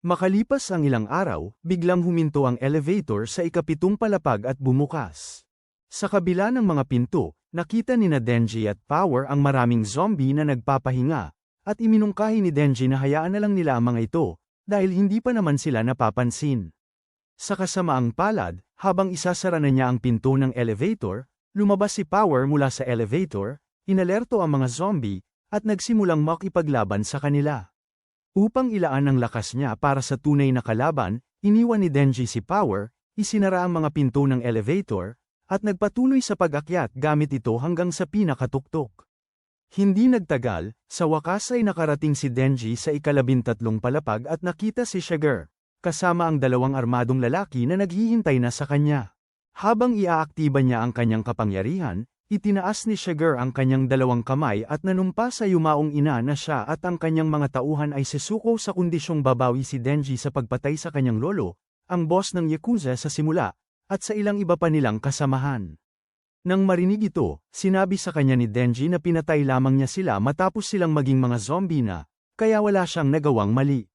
Makalipas ang ilang araw, biglang huminto ang elevator sa ikapitong palapag at bumukas. Sa kabila ng mga pinto, nakita nina Denji at Power ang maraming zombie na nagpapahinga, at iminungkahi ni Denji na hayaan na lang nila ang mga ito, dahil hindi pa naman sila napapansin. Sa kasamaang palad, habang isasara na niya ang pinto ng elevator, lumabas si Power mula sa elevator, inalerto ang mga zombie, at nagsimulang makipaglaban sa kanila. Upang ilaan ang lakas niya para sa tunay na kalaban, iniwan ni Denji si Power, isinara ang mga pinto ng elevator, at nagpatuloy sa pag-akyat gamit ito hanggang sa pinakatuktok. Hindi nagtagal, sa wakas ay nakarating si Denji sa ikalabintatlong palapag at nakita si Sugar, kasama ang dalawang armadong lalaki na naghihintay na sa kanya. Habang iaaktiba niya ang kanyang kapangyarihan, itinaas ni Sugar ang kanyang dalawang kamay at nanumpa sa yumaong ina na siya at ang kanyang mga tauhan ay sesuko sa kondisyong babawi si Denji sa pagpatay sa kanyang lolo, ang boss ng Yakuza sa simula, at sa ilang iba pa nilang kasamahan. Nang marinig ito, sinabi sa kanya ni Denji na pinatay lamang niya sila matapos silang maging mga zombie na, kaya wala siyang nagawang mali.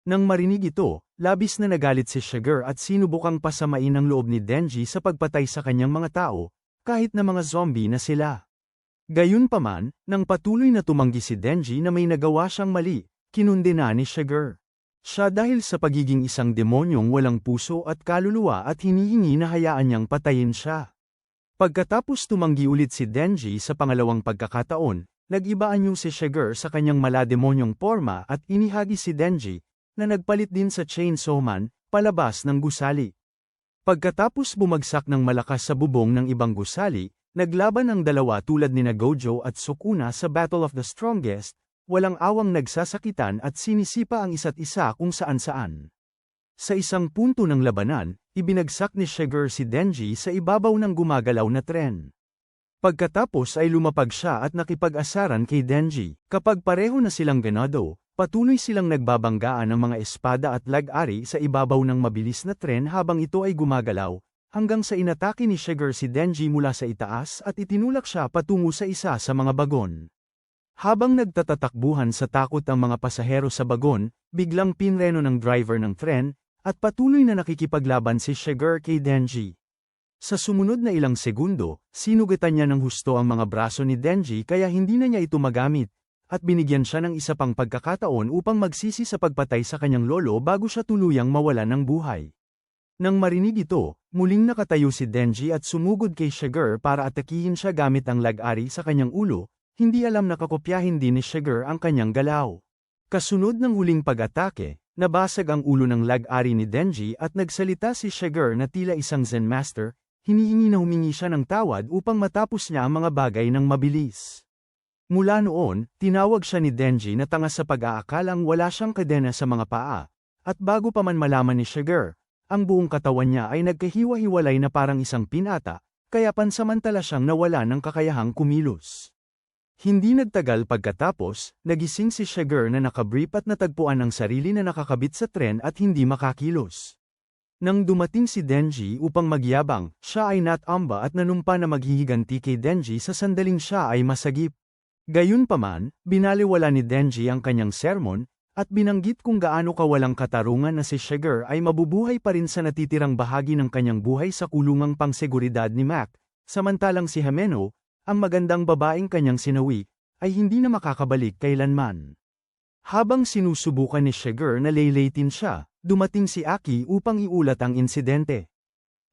Nang marinig ito, labis na nagalit si Sugar at sinubukang pasamain ang loob ni Denji sa pagpatay sa kanyang mga tao, kahit na mga zombie na sila. Gayunpaman, nang patuloy na tumanggi si Denji na may nagawa siyang mali, kinundena ni Sugar siya dahil sa pagiging isang demonyong walang puso at kaluluwa at hinihingi na hayaan niyang patayin siya. Pagkatapos tumanggi ulit si Denji sa pangalawang pagkakataon, nag-iba anyo si Sugar sa kanyang malademonyong porma at inihagi si Denji, na nagpalit din sa Chainsaw Man, palabas ng gusali. Pagkatapos bumagsak ng malakas sa bubong ng ibang gusali, naglaban ang dalawa tulad nina Gojo at Sukuna sa Battle of the Strongest, walang awang nagsasakitan at sinisipa ang isa't isa kung saan-saan. Sa isang punto ng labanan, ibinagsak ni Sugar si Denji sa ibabaw ng gumagalaw na tren. Pagkatapos ay lumapag siya at nakipag-asaran kay Denji. Kapag pareho na silang ganado, patuloy silang nagbabanggaan ng mga espada at lag-ari sa ibabaw ng mabilis na tren habang ito ay gumagalaw, hanggang sa inatake ni Sugar si Denji mula sa itaas at itinulak siya patungo sa isa sa mga bagon. Habang nagtatatakbuhan sa takot ang mga pasahero sa bagon, biglang pinreno ng driver ng tren, at patuloy na nakikipaglaban si Sugar kay Denji. Sa sumunod na ilang segundo, sinugatan niya ng husto ang mga braso ni Denji kaya hindi na niya ito magamit, at binigyan siya ng isa pang pagkakataon upang magsisi sa pagpatay sa kanyang lolo bago siya tuluyang mawalan ng buhay. Nang marinig ito, muling nakatayo si Denji at sumugod kay Sugar para atakihin siya gamit ang lag-ari sa kanyang ulo, hindi alam na kakopyahin din ni Sugar ang kanyang galaw. Kasunod ng huling pag-atake, nabasag ang ulo ng lag-ari ni Denji at nagsalita si Sugar na tila isang Zen Master, hinihingi na humingi siya ng tawad upang matapos niya ang mga bagay ng mabilis. Mula noon, tinawag siya ni Denji na tanga sa pag-aakalang wala siyang kadena sa mga paa, at bago pa man malaman ni Sugar, ang buong katawan niya ay nagkahiwa-hiwalay na parang isang pinata, kaya pansamantala siyang nawala ng kakayahang kumilos. Hindi nagtagal pagkatapos, nagising si Sugar na nakabrief at natagpuan ang sarili na nakakabit sa tren at hindi makakilos. Nang dumating si Denji upang magyabang, siya ay natamba at nanumpa na maghihiganti kay Denji sa sandaling siya ay masagip. Gayunpaman, binaliwala ni Denji ang kanyang sermon, at binanggit kung gaano kawalang katarungan na si Sugar ay mabubuhay pa rin sa natitirang bahagi ng kanyang buhay sa kulungang pangseguridad ni Mac, samantalang si Himeno, ang magandang babaeng kanyang sinawi, ay hindi na makakabalik kailanman. Habang sinusubukan ni Sugar na laylatin siya, dumating si Aki upang iulat ang insidente.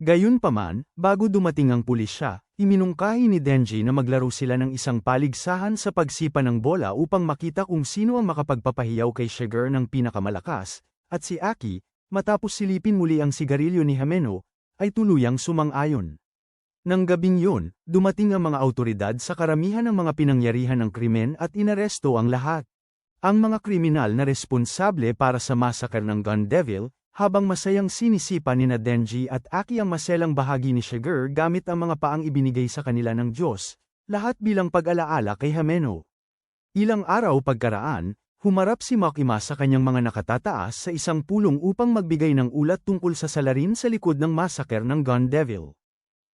Gayunpaman, bago dumating ang pulisya, iminungkahi ni Denji na maglaro sila ng isang paligsahan sa pagsipa ng bola upang makita kung sino ang makapagpapahiyaw kay Sugar ng pinakamalakas, at si Aki, matapos silipin muli ang sigarilyo ni Himeno, ay tuluyang sumang-ayon. Nang gabing yun, dumating ang mga awtoridad sa karamihan ng mga pinangyarihan ng krimen at inaresto ang lahat. Ang mga kriminal na responsable para sa massacre ng Gun Devil, habang masayang sinisipa nina Denji at Aki ang maselang bahagi ni Sugar gamit ang mga paang ibinigay sa kanila ng Diyos, lahat bilang pag-alaala kay Himeno. Ilang araw pagkaraan, humarap si Makima sa kanyang mga nakatataas sa isang pulong upang magbigay ng ulat tungkol sa salarin sa likod ng massacre ng Gun Devil.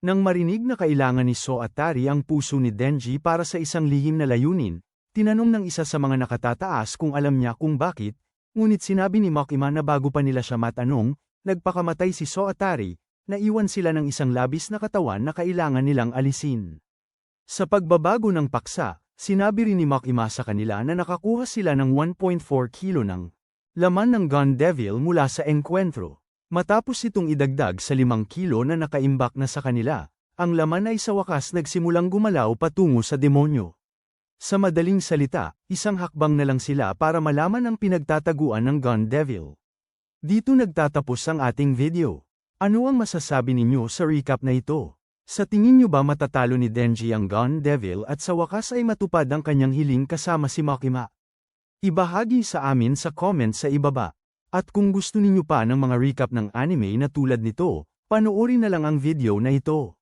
Nang marinig na kailangan ni So Atari ang puso ni Denji para sa isang lihim na layunin, tinanong ng isa sa mga nakatataas kung alam niya kung bakit, ngunit sinabi ni Makima na bago pa nila siya matanong, nagpakamatay si So Atari, naiwan sila ng isang labis na katawan na kailangan nilang alisin. Sa pagbabago ng paksa, sinabi rin ni Makima sa kanila na nakakuha sila ng 1.4 kilo ng laman ng Gun Devil mula sa engkwentro. Matapos itong idagdag sa 5 kilo na nakaimbak na sa kanila, ang laman ay sa wakas nagsimulang gumalaw patungo sa demonyo. Sa madaling salita, isang hakbang na lang sila para malaman ang pinagtataguan ng Gun Devil. Dito nagtatapos ang ating video. Ano ang masasabi ninyo sa recap na ito? Sa tingin nyo ba matatalo ni Denji ang Gun Devil at sa wakas ay matupad ang kanyang hiling kasama si Makima? Ibahagi sa amin sa comment sa ibaba. At kung gusto ninyo pa ng mga recap ng anime na tulad nito, panoorin na lang ang video na ito.